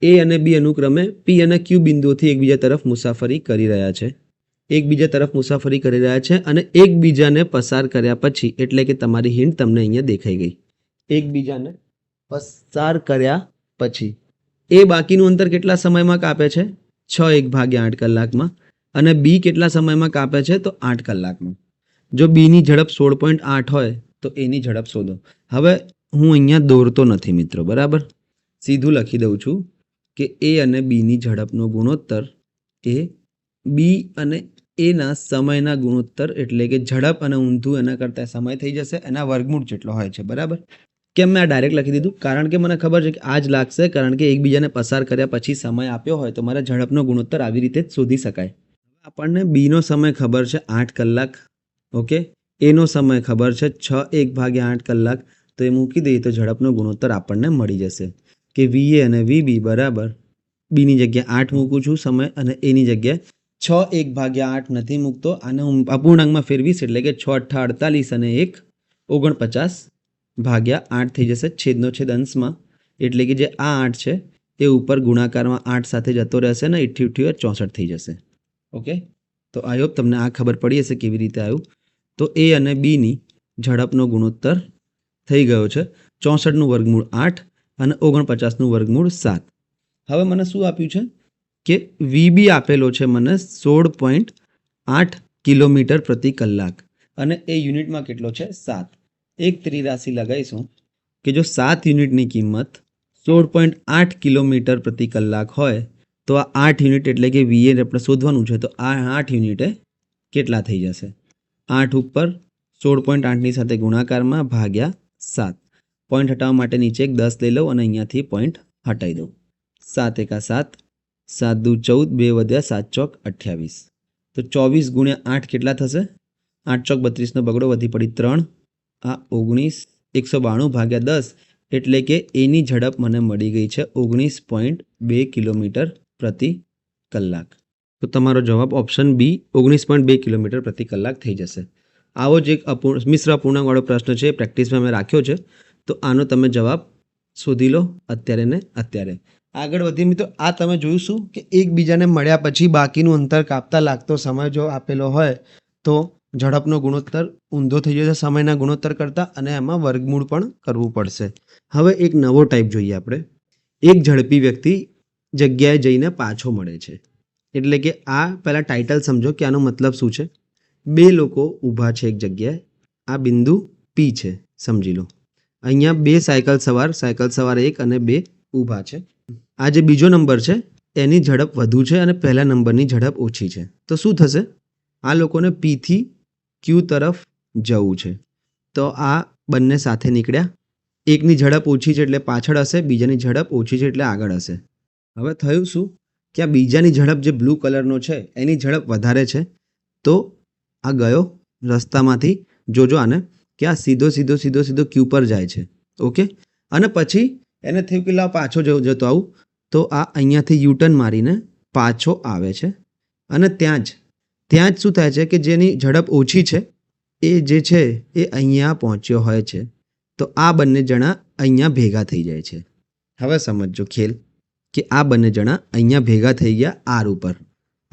એ અને બી અનુક્રમે પી અને ક્યુ બિંદુઓથી એકબીજા તરફ મુસાફરી કરી રહ્યા છે અને એકબીજાને પસાર કર્યા પછી, એટલે કે તમારી હિન્ટ તમને અહીંયા દેખાઈ ગઈ. એકબીજાને પસાર કર્યા પછી એ બાકીનું અંતર કેટલા સમયમાં કાપે છે? 6 1/8 કલાકમાં. અને બી કેટલા સમયમાં કાપે છે? તો 8 કલાકમાં. જો બીની ઝડપ 16.8 હોય તો એની ઝડપ શોધો. હવે હું અહીંયા દોરતો નથી મિત્રો, બરાબર, સીધું લખી દઉં છું કે એ અને બીની ઝડપનો ગુણોત્તર એ બી અને એના સમયના ગુણોત્તર એટલે કે ઝડપ અને ઊંધું એના કરતાં સમય થઈ જશે, એના વર્ગમૂળ જેટલો હોય છે, બરાબર. કેમ મેં આ ડાયરેક્ટ લખી દીધું? કારણ કે મને ખબર છે કે આ જ લાગશે, કારણ કે એકબીજાને પસાર કર્યા પછી સમય આપ્યો હોય તો મારા ઝડપનો ગુણોત્તર આવી રીતે જ શોધી શકાય. આપણને બીનો સમય ખબર છે 8 કલાક, ઓકે, એનો સમય ખબર છે 6 1/8 કલાક, તો એ મૂકી દઈએ તો ઝડપનો ગુણોત્તર આપણને મળી જશે કે VA અને VB બરાબર, બીની જગ્યાએ 8 મૂકું છું સમય અને એની જગ્યાએ 6 1/8 નથી મૂકતો, આને હું અપૂર્ણાંકમાં ફેરવીશ એટલે કે 6 8 48 અને 1 49/8 થઈ જશે છેદનો છેદ અંશમાં, એટલે કે જે આ 8 છે એ ઉપર ગુણાકારમાં 8 સાથે જતો રહેશે ને 88 64 થઈ જશે. ઓકે, તો આઈ હોપ તમને આ ખબર પડી હશે કેવી રીતે આવ્યું. તો એ અને બીની ઝડપનો ગુણોત્તર થઈ ગયો છે 64નું વર્ગમૂળ 8 અને 49નું વર્ગમૂળ 7. હવે મને શું આપ્યું છે કે VB આપેલો છે મને 16.8 કિલોમીટર પ્રતિ કલાક અને એ યુનિટમાં કેટલો છે? 7. એક ત્રિરાશિ લગાવીશું કે જો 7 યુનિટની કિંમત 16.8 કિલોમીટર પ્રતિ કલાક હોય તો આ 8 યુનિટ એટલે કે VA આપણે શોધવાનું છે, તો આ 8 યુનિટે કેટલા થઈ જશે? 8 ઉપર 16.8ની સાથે ગુણાકારમાં ભાગ્યા 7. પોઈન્ટ હટાવવા માટે નીચે એક 10 લઈ લઉં અને અહીંયાથી પોઈન્ટ હટાવી દઉં. 7 1 7, 7 2 14, 2 વધ્યા 7 ચોક 28. તો 24 ગુણ્યા 8 કેટલા થશે? 8 ચોક 32નો બગડો વધી પડી 3, આ 19, 192 ભાગ્યા 10 એટલે કે એની ઝડપ મને મળી ગઈ છે 19.2 કિલોમીટર પ્રતિ કલાક. તો તમારો જવાબ ઓપ્શન બી 19.2 કિલોમીટર પ્રતિ કલાક થઈ જશે. આવો જ એક મિશ્ર અપૂર્ણાંકવાળો પ્રશ્ન છે, પ્રેક્ટિસમાં મેં રાખ્યો છે, તો આનો તમે જવાબ શોધી લો અત્યારે ને અત્યારે. આગળ વધી મિત્રો, આ તમે જોયું શું કે એકબીજાને મળ્યા પછી બાકીનું અંતર કાપતા લાગતો સમય જો આપેલો હોય તો ઝડપનો ગુણોત્તર ઊંધો થઈ જશે સમયના ગુણોત્તર કરતાં અને એમાં વર્ગમૂળ પણ કરવું પડશે. હવે એક નવો ટાઈપ જોઈએ આપણે. એક ઝડપી વ્યક્તિ જગ્યાએ જઈને પાછો મળે છે, એટલે કે આ પહેલાં ટાઇટલ સમજો કે આનો મતલબ શું છે. 2 લોકો ઊભા છે એક જગ્યાએ, આ બિંદુ P છે, સમજી લો. અહીંયા 2 સાયકલ સવાર 1 અને 2 ઊભા છે. આ જે બીજો નંબર છે એની ઝડપ વધુ છે અને પહેલા નંબરની ઝડપ ઓછી છે, તો શું થશે? આ લોકોને P થી Q તરફ જવું છે, તો આ બંને સાથે નીકળ્યા. એકની ઝડપ ઓછી છે એટલે પાછળ હશે, બીજાની ઝડપ ઓછી છે એટલે આગળ હશે. હવે થયું શું કે આ બીજાની ઝડપ જે બ્લુ કલરનો છે એની ઝડપ વધારે છે, તો આ ગયો રસ્તામાંથી, જોજો આને, કે આ સીધો Q પર જાય છે, ઓકે. અને પછી એને થયું કે લાવ પાછો જતો આવું, તો આ અહીંયાથી યુટર્ન મારીને પાછો આવે છે અને ત્યાં જ શું થાય છે કે જેની ઝડપ ઓછી છે એ જે છે એ અહીંયા પહોંચ્યો હોય છે, તો આ બંને જણા અહીંયા ભેગા થઈ જાય છે. હવે સમજો ખેલ કે આ બંને જણા અહીંયા ભેગા થઈ ગયા આર ઉપર.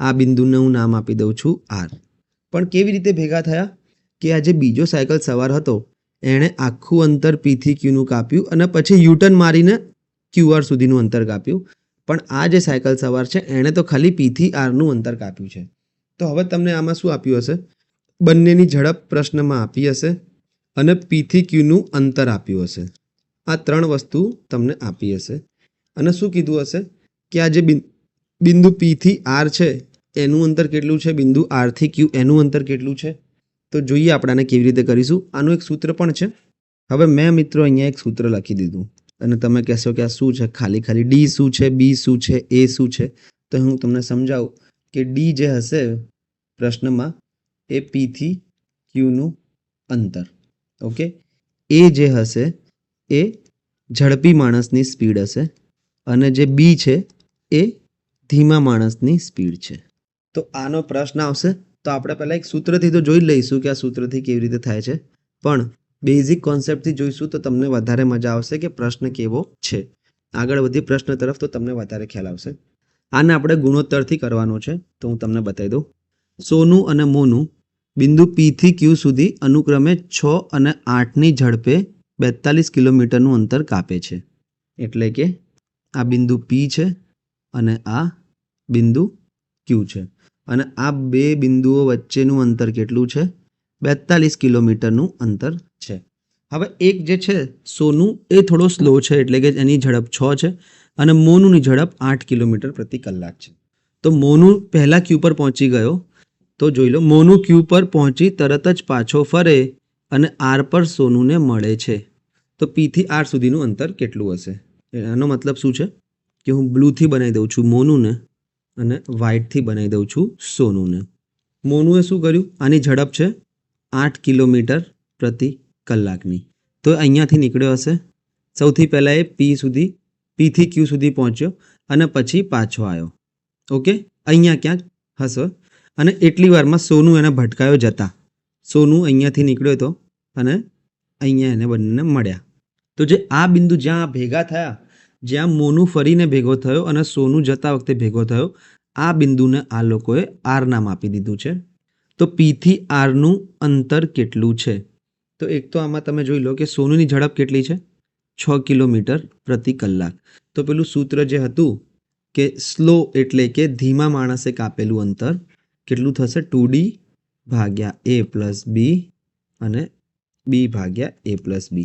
આ બિંદુને હું નામ આપી દઉં છું આર. પણ કેવી રીતે ભેગા થયા કે આ જે બીજો સાયકલ સવાર હતો એણે આખું અંતર P થી Qનું કાપ્યું અને પછી યુટર્ન મારીને QR સુધીનું અંતર કાપ્યું, પણ આ જે સાયકલ સવાર છે એણે તો ખાલી P થી Rનું અંતર કાપ્યું છે. તો હવે તમને આમાં શું આપ્યું હશે? બંનેની ઝડપ પ્રશ્નમાં આપી હશે અને P થી Qનું અંતર આપ્યું હશે. આ 3 વસ્તુ તમને આપી હશે અને શું કીધું હશે કે આ જે બિંદુ P થી R છે એનું અંતર કેટલું છે, બિંદુ R થી Q એનું અંતર કેટલું છે. તો જોઈએ આપણે આને કેવી રીતે કરીશું. આનું એક સૂત્ર પણ છે. હવે મેં મિત્રો અહીંયા એક સૂત્ર લખી દીધું અને તમે કહેશો કે આ શું છે, ખાલી D શું છે, B શું છે, A શું છે. તો હું તમને સમજાવું કે D જે હશે પ્રશ્નમાં એ P થી Qનું અંતર, ઓકે. A જે હશે એ ઝડપી માણસની સ્પીડ હશે અને જે B છે એ ધીમા માણસની સ્પીડ છે. તો આનો પ્રશ્ન આવશે તો આપણે પહેલાં એક સૂત્રથી તો જોઈ લઈશું કે આ સૂત્રથી કેવી રીતે થાય છે, પણ બેઝિક કોન્સેપ્ટથી જોઈશું તો તમને વધારે મજા આવશે કે પ્રશ્ન કેવો છે. આગળ વધી પ્રશ્ન તરફ તો તમને વધારે ખ્યાલ આવશે. આને આપણે ગુણોત્તરથી કરવાનો છે, તો હું તમને બતાવી દઉં. સોનું અને મોનું બિંદુ P થી Q સુધી અનુક્રમે 6 અને 8ની ઝડપે 42 કિલોમીટરનું અંતર કાપે છે. એટલે કે આ બિંદુ P છે અને આ બિંદુ Q છે. અને આ બે બિંદુઓ વચ્ચેનું અંતર કેટલું છે? 42 કિલોમીટરનું અંતર છે. હવે એક જે છે સોનું એ થોડો સ્લો છે, એટલે કે એની ઝડપ 6 છે અને મોનુની ઝડપ 8 કિલોમીટર પ્રતિ કલાક છે. તો મોનુ પહેલા Q પર પહોંચી ગયો, તો જોઈ લો મોનુ Q પર પહોંચી તરત જ પાછો ફરે અને R પર સોનુને મળે છે. તો P થી R સુધીનું અંતર કેટલું હશે? એનો મતલબ શું છે કે હું બ્લુથી બનાવી દઉં છું મોનુને અને વ્હાઇટથી બનાવી દઉં છું સોનુને. મોનુએ શું કર્યું? આની ઝડપ છે 8 કિલોમીટર પ્રતિ કલાકની. તો અહીંયાથી નીકળ્યો હશે. સૌથી પહેલાં એ P થી Q સુધી પહોંચ્યો અને પછી પાછો આવ્યો. ઓકે, અહીંયા ક્યાંક હશે. અને એટલી વારમાં સોનુ એને ભટકાયો જતા. સોનુ અહીંયાથી નીકળ્યો હતો અને અહીંયા એને બંનેને મળ્યા. તો જે આ બિંદુ જ્યાં ભેગા થયા, જ્યાં મોનુ ફરીને ભેગો થયો અને સોનુ જતા વખતે ભેગો થયો, આ બિંદુને આ લોકોએ R નામ આપી દીધું છે. તો P થી R નું અંતર કેટલું છે? તો એક તો આમાં તમે જોઈ લો કે સોનુની ઝડપ કેટલી છે? 6 કિલોમીટર પ્રતિ કલાક. તો પેલું સૂત્ર જે હતું કે સ્લો એટલે કે ધીમા માણસે કાપેલું અંતર કેટલું થશે? 2D ભાગ્યા A પ્લસ B અને B ભાગ્યા A પ્લસ B.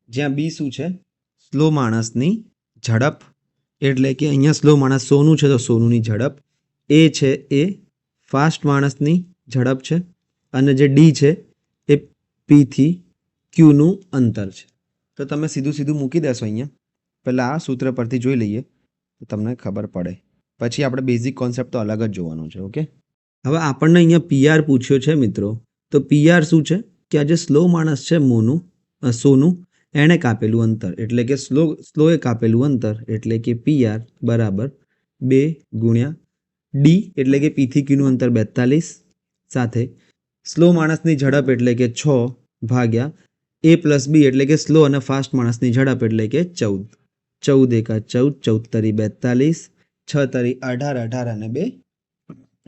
જ્યાં B શું છે? સ્લો માણસની ઝડપ. એટલે કે અહીંયા સ્લો માણસ સોનું છે તો સોનુની ઝડપ. A છે એ ફાસ્ટ માણસની ઝડપ છે અને જે D છે એ P થી Qનું અંતર છે. તો તમે સીધું સીધું મૂકી દેશો અહીંયા. પહેલાં આ સૂત્ર પરથી જોઈ લઈએ તો તમને ખબર પડે. પછી આપણે બેઝિક કોન્સેપ્ટ તો અલગ જ જોવાનો છે. ઓકે, હવે આપણને અહીંયા PR પૂછ્યો છે મિત્રો. તો PR શું છે કે આ જે સ્લો માણસ છે સોનું એણે કાપેલું અંતર, એટલે કે સ્લોએ કાપેલું અંતર, એટલે કે PR બરાબર 2 ગુણ્યા D એટલે કે P થી Qનું અંતર 42 સાથે સ્લો માણસની ઝડપ એટલે કે 6 ભાગ્યા A પ્લસ B એટલે કે સ્લો અને ફાસ્ટ માણસની ઝડપ એટલે કે 14. 14 એકા 14, 14 તરી 42, 6 તરી 18, 18 અને 2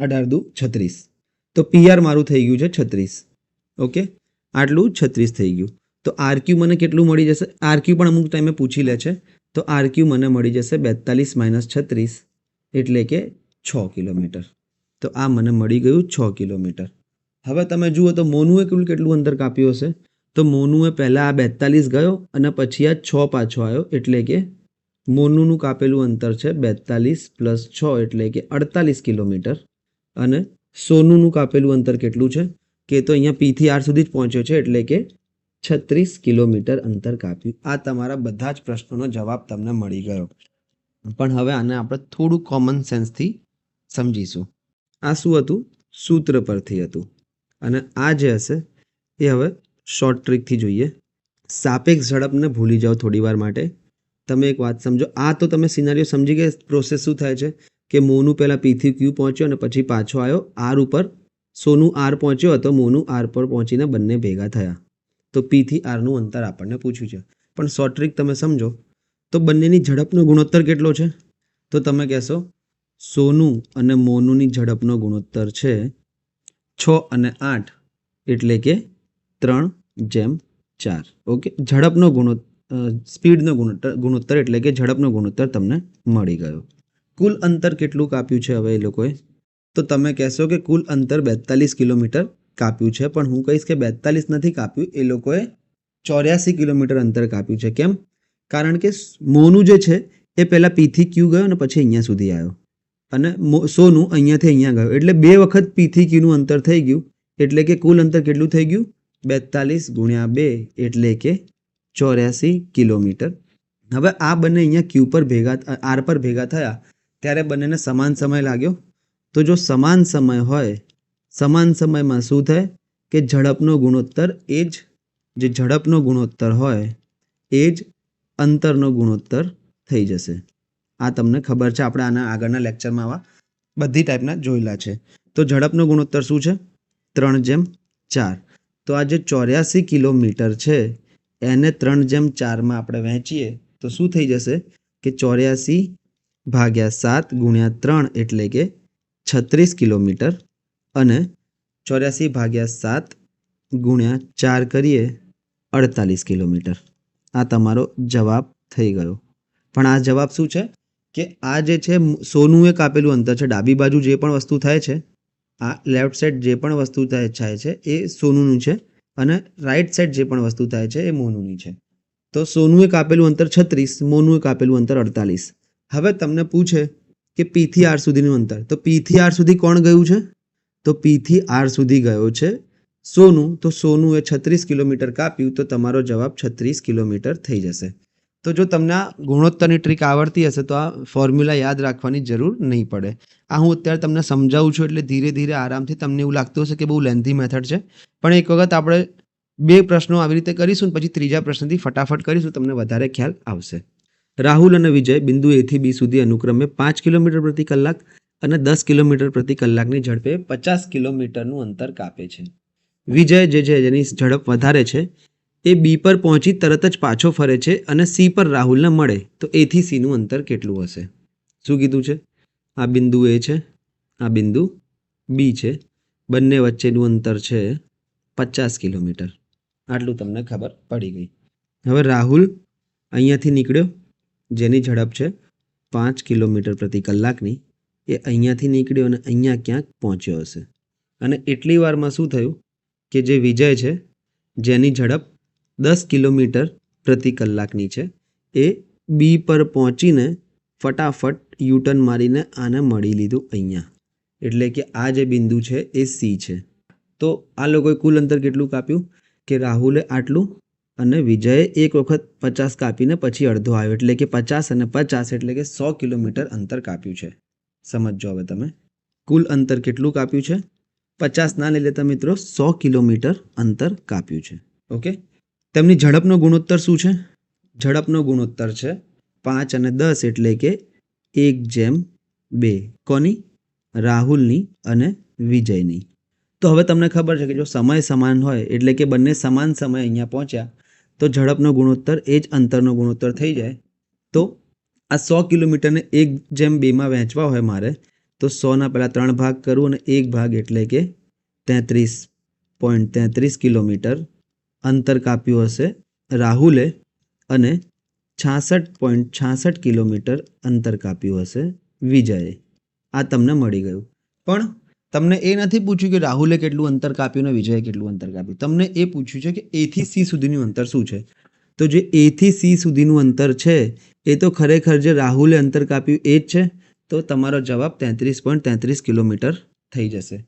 18 દુ 36. તો PR મારું થઈ ગયું છે 36. ઓકે, આટલું 36 થઈ ગયું. તો RQ મને કેટલું મળી જશે? RQ પણ અમુક ટાઈમે પૂછી લે છે. તો RQ મને મળી જશે 42 માઇનસ 36 એટલે કે 6 કિલોમીટર. તો આ મને મળી ગયું 6 કિલોમીટર. હવે તમે જુઓ તો મોનુએ કેટલું અંતર કાપ્યું હશે? તો મોનુએ પહેલાં આ 42 ગયો અને પછી આ 6 પાછો આવ્યો, એટલે કે મોનુનું કાપેલું અંતર છે 42 પ્લસ 6 એટલે કે 48 કિલોમીટર. અને સોનુનું કાપેલું અંતર કેટલું છે કે તો અહીંયા P થી R સુધી જ પહોંચ્યો છે, એટલે કે 36 કિલોમીટર અંતર કાપ્યું. આ તમારા બધા જ પ્રશ્નોનો જવાબ તમને મળી ગયો. પણ હવે આને આપણે થોડું કોમન સેન્સથી સમજીશું. આ શું હતું? સૂત્ર પરથી હતું. અને આ જે હશે એ હવે શોર્ટ ટ્રીકથી જોઈએ. સાપેક્ષ ઝડપને ભૂલી જાઓ થોડી વાર માટે. તમે એક વાત સમજો. આ તો તમે સિનારીઓ સમજી ગયા. પ્રોસેસ શું થાય છે કે મોનુ પહેલાં P થી Q પહોંચ્યો અને પછી પાછો આવ્યો R ઉપર. સોનુ R પહોંચ્યો હતો, મોનુ R પર પહોંચીને બંને ભેગા થયા. તો P થી R નું અંતર આપણને પૂછ્યું છે. પણ શોર્ટ ટ્રીક તમે સમજો તો બંનેની ઝડપનો ગુણોત્તર કેટલો છે? તો તમે કહેશો સોનુ અને મોનુની ઝડપનો ગુણોત્તર છે 6 અને 8 એટલે કે 3:4. ઓકે, ઝડપનો સ્પીડનો ગુણોત્તર એટલે કે ઝડપનો ગુણોત્તર તમને મળી ગયો. કુલ અંતર કેટલું કાપ્યું છે હવે એ લોકોએ? તો તમે કહેશો કે કુલ અંતર 42 કિલોમીટર કાપ્યું છે. પણ હું કહીશ કે 42 નથી કાપ્યું, એ લોકોએ 84 કિલોમીટર અંતર કાપ્યું છે. કેમ? કારણ કે મોનુ જે છે એ પહેલાં P થી Q ગયો અને પછી અહીંયા સુધી આવ્યો અને સોનુ અહીંયાથી અહીંયા ગયો, એટલે 2 વખત P થી Qનું અંતર થઈ ગયું. એટલે કે કુલ અંતર કેટલું થઈ ગયું? 42 ગુણ્યા 2 એટલે કે 84 કિલોમીટર. હવે આ બંને અહીંયા Q પર R પર ભેગા થયા ત્યારે બંનેને સમાન સમય લાગ્યો. તો જો સમાન સમય હોય, સમાન સમયમાં શું થાય કે ઝડપનો ગુણોત્તર એ જ જે ઝડપનો ગુણોત્તર હોય એ જ અંતરનો ગુણોત્તર થઈ જશે. આ તમને ખબર છે, આપણે આના આગળના લેક્ચરમાં આવા બધી ટાઈપના જોયેલા છે. તો ઝડપનો ગુણોત્તર શું છે? 3:4. તો આ જે 84 કિલોમીટર છે એને 3:4માં આપણે વહેંચીએ તો શું થઈ જશે કે 84 ભાગ્યા 7 ગુણ્યા 3 એટલે કે 36 કિલોમીટર. અને 84 ભાગ્યા 7 ગુણ્યા 4 કરીએ 48 કિલોમીટર. આ તમારો જવાબ થઈ ગયો. પણ આ જવાબ શું છે કે આ જે છે સોનું એક આપેલું અંતર છે. ડાબી બાજુ જે પણ વસ્તુ થાય છે, આ લેફ્ટ સાઈડ જે પણ વસ્તુ થાય છે એ સોનુંનું છે અને રાઈટ સાઈડ જે પણ વસ્તુ થાય છે એ મોનુંની છે. તો સોનું એક આપેલું અંતર 36, મોનું એક આપેલું અંતર 48. હવે તમને પૂછે કે P થી R સુધીનું અંતર. તો P થી R સુધી કોણ ગયું છે? તો P થી R સુધી ગયો છે સોનું. તો સોનું એ 36 કિલોમીટર કાપ્યું, તો તમારો જવાબ 36 કિલોમીટર થઈ જશે. તો જો તમને આ ગુણોત્તરની ટ્રીક આવડતી હશે તો આ ફોર્મ્યુલા યાદ રાખવાની જરૂર નહીં પડે. આ હું અત્યારે તમને સમજાવું છું એટલે ધીરે ધીરે આરામથી તમને એવું લાગતું હશે કે બહુ લેન્થી મેથડ છે, પણ એક વખત આપણે 2 પ્રશ્નો આવી રીતે કરીશું ને પછી ત્રીજા પ્રશ્નથી ફટાફટ કરીશું, તમને વધારે ખ્યાલ આવશે. રાહુલ અને વિજય બિંદુ A થી B સુધી અનુક્રમે 5 કિલોમીટર પ્રતિ કલાક અને 10 કિલોમીટર પ્રતિ કલાકની ઝડપે 50 કિલોમીટરનું અંતર કાપે છે. વિજય જેની ઝડપ વધારે છે એ B પર પહોંચી તરત જ પાછો ફરે છે અને C પર રાહુલને મળે, તો A થી C નું અંતર કેટલું હશે? શું કીધું છે? આ બિંદુ A છે, આ બિંદુ B છે, બંને વચ્ચેનું અંતર છે 50 કિલોમીટર. આટલું તમને ખબર પડી ગઈ. હવે રાહુલ અહીંયાથી નીકળ્યો, જેની ઝડપ છે 5 કિલોમીટર પ્રતિ કલાકની, એ અહીંયાથી નીકળ્યો અને અહીંયા ક્યાંક પહોંચ્યો હશે. અને એટલી વારમાં શું થયું કે જે વિજય છે, જેની ઝડપ 10 કિલોમીટર પ્રતિ કલાકની છે, એ B પર પહોંચીને ફટાફટ યુટર્ન મારીને આને મળી લીધું અહીંયા. એટલે કે આ જે બિંદુ છે એ C છે. તો આ લોકોએ કુલ અંતર કેટલું કાપ્યું કે રાહુલે આટલું અને વિજયે એક વખત 50 કાપીને પછી અડધો આવ્યો, એટલે કે 50 અને 50 એટલે કે 100 કિલોમીટર અંતર કાપ્યું છે. સમજો હવે તમે કુલ અંતર કેટલું કાપ્યું છે? 50 ના લઈ લેતા મિત્રો, 100 કિલોમીટર અંતર કાપ્યું છે. ઓકે, તેમની ઝડપનો ગુણોત્તર શું છે? ઝડપનો ગુણોત્તર છે 5 અને 10 એટલે કે 1:2. કોની? રાહુલની અને વિજયની. તો હવે તમને ખબર છે કે જો સમય સમાન હોય એટલે કે બંને સમાન સમય અહીંયા પહોંચ્યા તો ઝડપનો ગુણોત્તર એ જ અંતરનો ગુણોત્તર થઈ જાય. તો આ 100 કિલોમીટરને 1:2 વહેંચવા હોય મારે તો 100ના પહેલાં 3 ભાગ કરું અને 1 ભાગ એટલે કે 33.33 કિલોમીટર અંતર કાપ્યું હશે રાહુલે અને 66.66 કિલોમીટર અંતર કાપ્યું હશે વિજયે. આ તમને મળી ગયું. પણ તમને એ નથી પૂછ્યું કે રાહુલે કેટલું અંતર કાપ્યું અને વિજયે કેટલું અંતર કાપ્યું. તમને એ પૂછ્યું છે કે A થી C સુધીનું અંતર શું છે. તો જે A થી C સુધીનું અંતર છે એ તો ખરેખર જે રાહુલે અંતર કાપ્યું એ જ છે. તો તમારો જવાબ 33.33 કિલોમીટર થઈ જશે.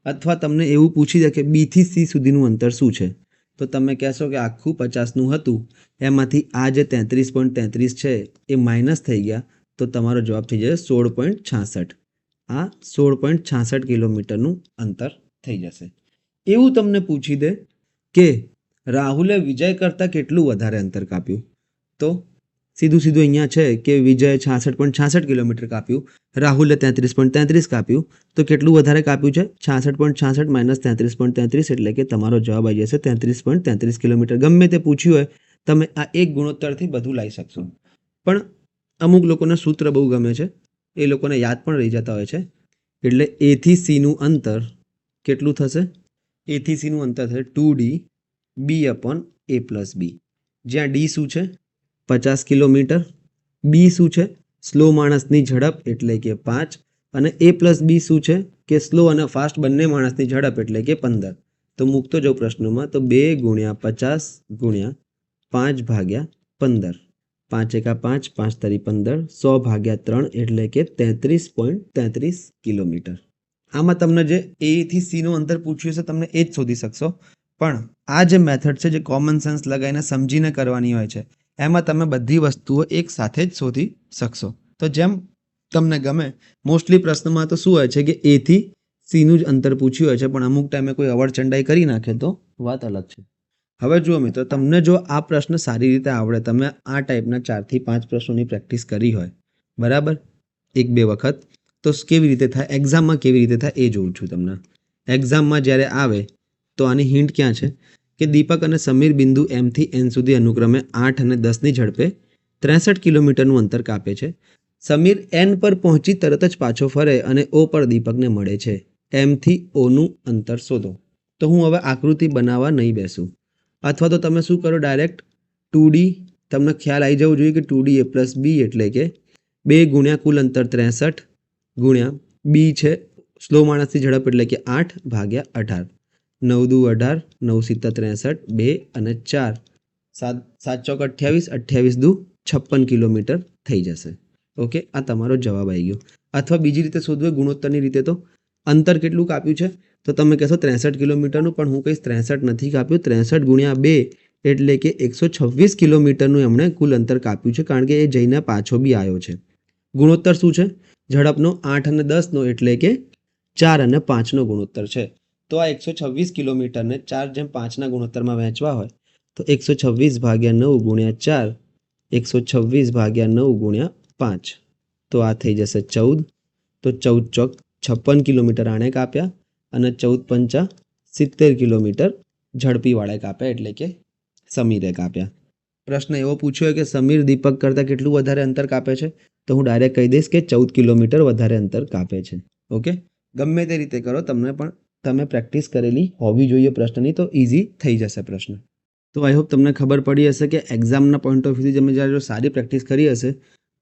અથવા તમને એવું પૂછી દે કે B થી C સુધીનું અંતર શું છે, તો તમે કહેશો કે આખું 50નું હતું, એમાંથી આ જે 33.33 છે એ માઇનસ થઈ ગયા, તો તમારો જવાબ થઈ જશે 16.66. આ 16.66 કિલોમીટરનું અંતર થઈ જશે. એવું તમને પૂછી દે કે રાહુલે વિજય કરતાં કેટલું વધારે અંતર કાપ્યું, તો સીધું અહીંયા છે કે વિજયે 66.66 કિલોમીટર કાપ્યું, રાહુલે 33.33 કાપ્યું, તો કેટલું વધારે કાપ્યું છે? 66.66 માઇનસ 33.33 એટલે કે તમારો જવાબ આવી જશે 33.33 કિલોમીટર. ગમે તે પૂછ્યું હોય તમે આ એક ગુણોત્તરથી બધું લાવી શકશો. પણ અમુક લોકોને સૂત્ર બહુ ગમે છે, એ લોકોને યાદ પણ રહી જતા હોય છે. એટલે A થી C નું અંતર કેટલું થશે? A થી C નું અંતર થશે 2D B/A+B. જ્યાં D શું છે? 50 કિલોમીટર. B શું છે? સ્લો માણસની ઝડપ એટલે કે 5. અને A+B શું છે કે સ્લો અને ફાસ્ટ બંને માણસની ઝડપ એટલે કે 15. તો મૂકતો જાઉં પ્રશ્નોમાં, તો 2 × 50 × 5/15. 5 × 5 5 × 15 100/3 એટલે કે 33.33 કિલોમીટર. આમાં તમને જે A થી C નું અંતર પૂછ્યું છે તમને એ જ શોધી શકશો. પણ આ જે મેથડ છે જે કોમન સેન્સ લગાવીને સમજીને કરવાની હોય છે, એમાં તમે બધી વસ્તુઓ એક સાથે જ શોધી શકશો. તો જેમ તમને ગમે. મોસ્ટલી પ્રશ્નમાં તો શું હોય છે કે A થી C નું જ અંતર પૂછ્યું હોય છે, પણ અમુક ટાઈમે કોઈ અવળચંડાઈ કરી નાખે તો વાત અલગ છે. હવે જુઓ મિત્રો, તમને જો આ પ્રશ્ન સારી રીતે આવડે, તમે આ ટાઈપના 4 થી 5 પ્રશ્નોની પ્રેક્ટિસ કરી હોય, બરાબર, 1-2 વખત, તો કેવી રીતે થાય, એક્ઝામમાં કેવી રીતે થાય એ જોઉં છું તમને. એક્ઝામમાં જ્યારે આવે તો આની હિન્ટ ક્યાં છે કે દીપક અને સમીર બિંદુ M થી N સુધી અનુક્રમે 8 અને 10ની ઝડપે 63 કિલોમીટરનું અંતર કાપે છે. સમીર N પર પહોંચી તરત જ પાછો ફરે અને O પર દીપકને મળે છે. M થી O નું અંતર શોધો. તો હું હવે આકૃતિ બનાવવા નહીં બેસું, અથવા તો તમે શું કરો, ડાયરેક્ટ 2D તમને ખ્યાલ આવી જવો જોઈએ કે 2D A પ્લસ બી એટલે કે 2 ગુણ્યા કુલ અંતર 63 ગુણ્યા બી છે સ્લો માણસની ઝડપ એટલે કે 8 ભાગ્યા 18 9 દુ 18 9 સિત્તા 63 2 અને 4 7 ચોક 28 28 દુ 56 કિલોમીટર થઈ જશે. ઓકે, આ તમારો જવાબ આવી ગયો. અથવા બીજી રીતે શોધવું ગુણોત્તરની રીતે તો અંતર કેટલું કાપ્યું છે તો તમે કહેશો 63 કિલોમીટરનું, પણ હું કહીશ 63 નથી કાપ્યું, 63 ગુણ્યા 2 એટલે કે 126 કિલોમીટરનું એમણે કુલ અંતર કાપ્યું છે, કારણ કે એ જઈને પાછો બી આવ્યો છે. ગુણોત્તર શું છે? ઝડપનો 8 અને 10નો એટલે કે 4 અને 5નો ગુણોત્તર છે. તો આ 126 કિલોમીટરને 4:5ના ગુણોત્તરમાં વહેંચવા હોય તો 126 ભાગ્યા 9 ગુણ્યા 4 126 ભાગ્યા 9 ગુણ્યા 5 તો આ થઈ જશે 14. તો 14 ચોક 56 કિલોમીટર આણે કાપ્યા અને 14 પંચા 70 કિલોમીટર ઝડપીવાળે કાપ્યા એટલે કે સમીરે કાપ્યા. પ્રશ્ન એવો પૂછ્યો કે સમીર દીપક કરતાં કેટલું વધારે અંતર કાપે છે તો હું ડાયરેક્ટ કહી દઈશ કે 14 કિલોમીટર વધારે અંતર કાપે છે. ઓકે, ગમે તે રીતે કરો, તમને પણ તમે પ્રેક્ટિસ કરેલી હોવી જોઈએ પ્રશ્નની, તો ઇઝી થઈ જશે પ્રશ્ન. તો આઈ હોપ તમને ખબર પડી હશે કે એક્ઝામના પોઈન્ટ ઓફ વ્યૂથી તમે જ્યારે સારી પ્રેક્ટિસ કરી હશે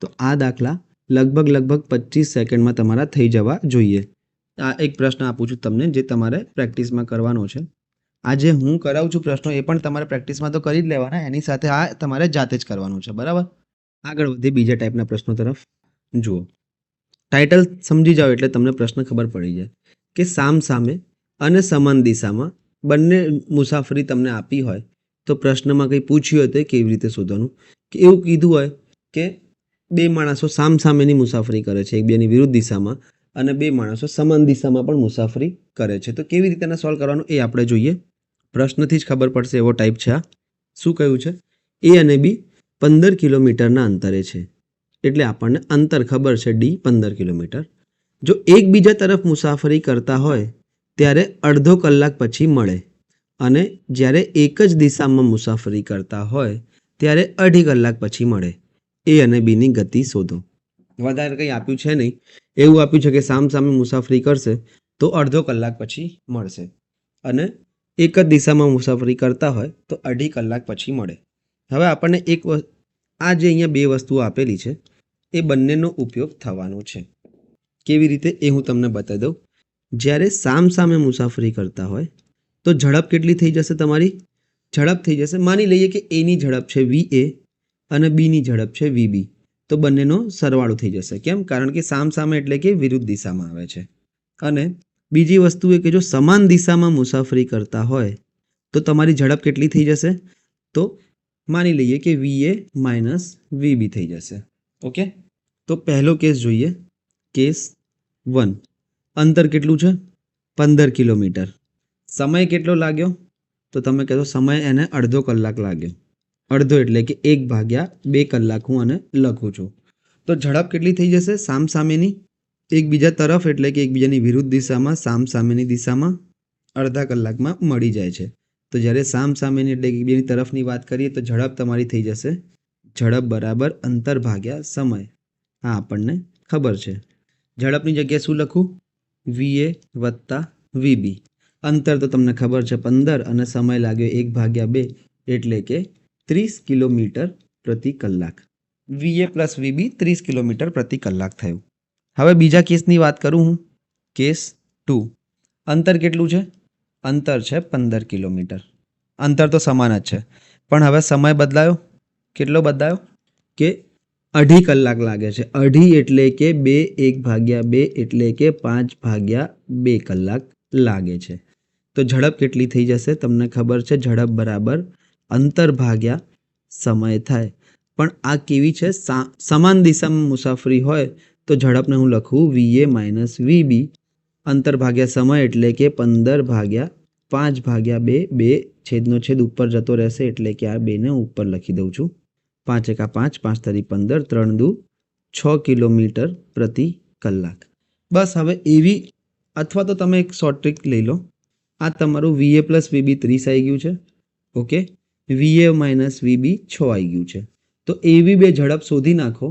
તો આ દાખલા લગભગ 25 સેકન્ડમાં તમારા થઈ જવા જોઈએ. આ એક પ્રશ્ન આપું છું તમને જે તમારે પ્રેક્ટિસમાં કરવાનો છે. આજે હું કરાવું છું પ્રશ્નો એ પણ તમારે પ્રેક્ટિસમાં તો કરી જ લેવાના, એની સાથે આ તમારે જાતે જ કરવાનું છે. બરાબર, આગળ વધીએ બીજા ટાઈપના પ્રશ્નો તરફ. જુઓ, ટાઇટલ સમજી જાઓ એટલે તમને પ્રશ્ન ખબર પડી જાય કે સામ સામે અને સમાન દિશામાં બંને મુસાફરી તમને આપી હોય તો પ્રશ્નમાં કંઈ પૂછ્યું હોય તો કેવી રીતે શોધવાનું. કે એવું કીધું હોય કે બે માણસો સામ સામેની મુસાફરી કરે છે એકબીજાની વિરુદ્ધ દિશામાં અને બે માણસો સમાન દિશામાં પણ મુસાફરી કરે છે, તો કેવી રીતે સોલ્વ કરવાનું એ આપણે જોઈએ. પ્રશ્નથી જ ખબર પડશે એવો ટાઈપ છે. આ શું કહ્યું છે? એ અને બી 15 કિલોમીટરના અંતરે છે, એટલે આપણને અંતર ખબર છે ડી 15 કિલોમીટર. જો એકબીજા તરફ મુસાફરી કરતા હોય ત્યારે અડધો કલાક પછી મળે અને જ્યારે એક જ દિશામાં મુસાફરી કરતા હોય ત્યારે અઢી કલાક પછી મળે. એ અને બીની ગતિ શોધો. વધારે કંઈ આપ્યું છે નહીં, એવું આપ્યું છે કે સામ સામે મુસાફરી કરશે તો અડધો કલાક પછી મળશે અને એક જ દિશામાં મુસાફરી કરતા હોય તો અઢી કલાક પછી મળે. હવે આપણને આ જે અહીંયા બે વસ્તુઓ આપેલી છે એ બંનેનો ઉપયોગ થવાનો છે. કેવી રીતે એ હું તમને બતાવી દઉં. જ્યારે સામ સામે મુસાફરી કરતા હોય તો ઝડપ કેટલી થઈ જશે? તમારી ઝડપ થઈ જશે, માની લઈએ કે એની ઝડપ છે VA અને બીની ઝડપ છે VB, તો બંનેનો સરવાળો થઈ જશે. કેમ? કારણ કે સામ સામે એટલે કે વિરુદ્ધ દિશામાં આવે છે. અને બીજી વસ્તુ એ કે જો સમાન દિશામાં મુસાફરી કરતા હોય તો તમારી ઝડપ કેટલી થઈ જશે? તો માની લઈએ કે VA માઇનસ VB થઈ જશે. ઓકે, તો પહેલો કેસ જોઈએ. કેસ 1, અંતર કેટલું છે? 15 કિલોમીટર. સમય કેટલો લાગ્યો? તો તમે કહેશો સમય એને અડધો કલાક લાગ્યો. અડધો એટલે કે 1/2 કલાક હું આને લખું છું. તો ઝડપ કેટલી થઈ જશે સામ સામેની? એકબીજા તરફ એટલે કે એકબીજાની વિરુદ્ધ દિશામાં સામ સામેની દિશામાં અડધા કલાકમાં મળી જાય છે. તો જ્યારે સામ સામેની એટલે એકબીજાની તરફની વાત કરીએ તો ઝડપ તમારી થઈ જશે ઝડપ બરાબર અંતર ભાગ્યા સમય. હા, આપણને ખબર છે. ઝડપની જગ્યાએ શું લખું? VA વત્તા VB. અંતર તો તમને ખબર છે 15 અને સમય લાગ્યો 1/2 એટલે કે 30 કિલોમીટર પ્રતિ કલાક. VA પ્લસ VB 30 કિલોમીટર પ્રતિ કલાક થયું. હવે બીજા કેસની વાત કરું હું. કેસ 2, અંતર કેટલું છે? અંતર છે 15 કિલોમીટર. અંતર તો સમાન જ છે, પણ હવે સમય બદલાયો. કેટલો બદલાયો? કે અઢી કલાક લાગે છે. અઢી એટલે કે 1/2 એટલે કે 5/2 કલાક લાગે છે. તો ઝડપ કેટલી થઈ જશે? તમને ખબર છે ઝડપ બરાબર અંતર ભાગ્યા સમય થાય. પણ આ કેવી છે? સમાન દિશામાં મુસાફરી હોય તો ઝડપને હું લખું VA માઇનસ VB. અંતર ભાગ્યા સમય એટલે કે 15/5/2. 2 છેદનો છેદ ઉપર જતો રહેશે એટલે કે આ 2ને ઉપર લખી દઉં છું. 5 × 5 5 × 15 3 દુ 6 કિલોમીટર પ્રતિ કલાક. બસ હવે એવી, અથવા તો તમે એક શોર્ટ ટ્રીક લઈ લો. આ તમારું VA પ્લસ VB 30 આવી ગયું છે. ઓકે, VA માઇનસ VB 6 આવી ગયું છે. તો એવી બે ઝડપ શોધી નાખો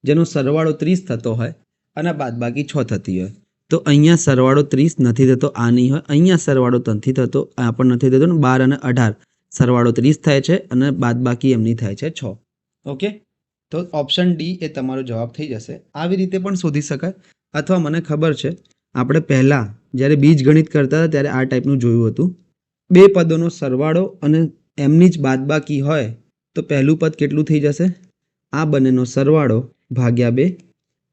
જેનો સરવાળો 30 થતો હોય અને બાદબાકી 6 થતી હોય. તો અહીંયા સરવાળો 30 નથી થતો, આ નહીં હોય. અહીંયા સરવાળો નથી થતો, આ પણ નથી થતો. 12 અને 18 સરવાળો 30 થાય છે અને બાદબાકી એમની થાય છે 6. ઓકે, તો ઓપ્શન ડી એ તમારો જવાબ થઈ જશે. આવી રીતે પણ શોધી શકાય, અથવા મને ખબર છે આપણે પહેલાં જ્યારે બીજગણિત કરતા હતા ત્યારે આ ટાઈપનું જોયું હતું. બે પદોનો સરવાળો અને એમની જ બાદબાકી હોય તો પહેલું પદ કેટલું થઈ જશે? આ બંનેનો સરવાળો ભાગ્યા 2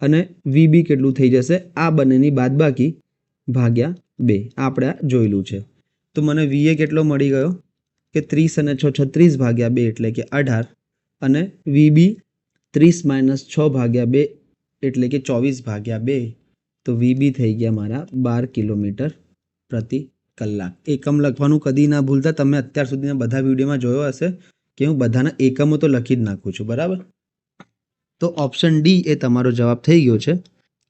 અને વીબી કેટલું થઈ જશે? આ બંનેની બાદબાકી ભાગ્યા 2. આપણે આ જોયેલું છે. તો મને વીએ કેટલો મળી ગયો કે 30 અને 6 36 ભાગ્યા 2 એટલે કે 18 અને વીબી 30 - 6 ભાગ્યા 2 એટલે કે 24 ભાગ્યા 2. તો વીબી થઈ ગયા મારા 12 કિલોમીટર પ્રતિ કલાક. એકમ લખવાનું કદી ના ભૂલતા. તમે અત્યાર સુધીના બધા વિડીયોમાં જોયો હશે કે હું બધાના એકમો તો લખી જ નાખું છું, બરાબર. તો ઓપ્શન ડી એ તમારો જવાબ થઈ ગયો છે.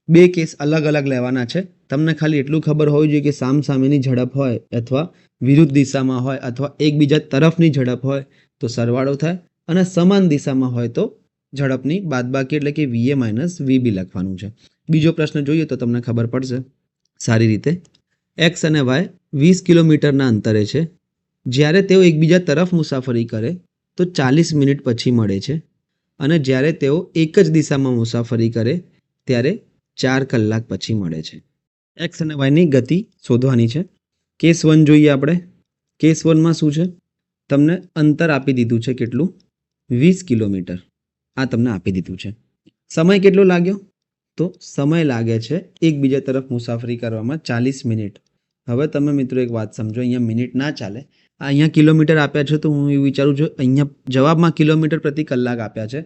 બે કેસ અલગ અલગ લેવાના છે. તમને ખાલી એટલું ખબર હોવી જોઈએ કે સામસામેની ઝડપ હોય અથવા વિરુદ્ધ દિશામાં હોય અથવા એકબીજા તરફની ઝડપ હોય તો સરવાળો થાય, અને સમાન દિશામાં હોય તો ઝડપની બાદબાકી એટલે કે વીએ માઇનસ વીબી લખવાનું છે. બીજો પ્રશ્ન જોઈએ તો તમને ખબર પડશે સારી રીતે. એક્સ અને વાય 20 કિલોમીટરના અંતરે છે. જ્યારે તેઓ એકબીજા તરફ મુસાફરી કરે તો 40 મિનિટ પછી મળે છે, અને જ્યારે તેઓ એક જ દિશામાં મુસાફરી કરે ત્યારે 4 કલાક પછી મળે છે. એક્સ અને વાયની ગતિ શોધવાની છે. કેસ 1 જોઈએ આપણે. કેસ 1માં શું છે? તમને અંતર આપી દીધું છે કેટલું? 20 કિલોમીટર. આ તમને આપી દીધું છે. સમય કેટલો લાગ્યો? તો સમય લાગે છે એકબીજા તરફ મુસાફરી કરવામાં 40 મિનિટ. હવે તમે મિત્રો એક વાત સમજો, અહીંયા મિનિટ ના ચાલે. અહીંયા કિલોમીટર આપ્યા છે તો હું એવું વિચારું છું, અહીંયા જવાબમાં કિલોમીટર પ્રતિ કલાક આપ્યા છે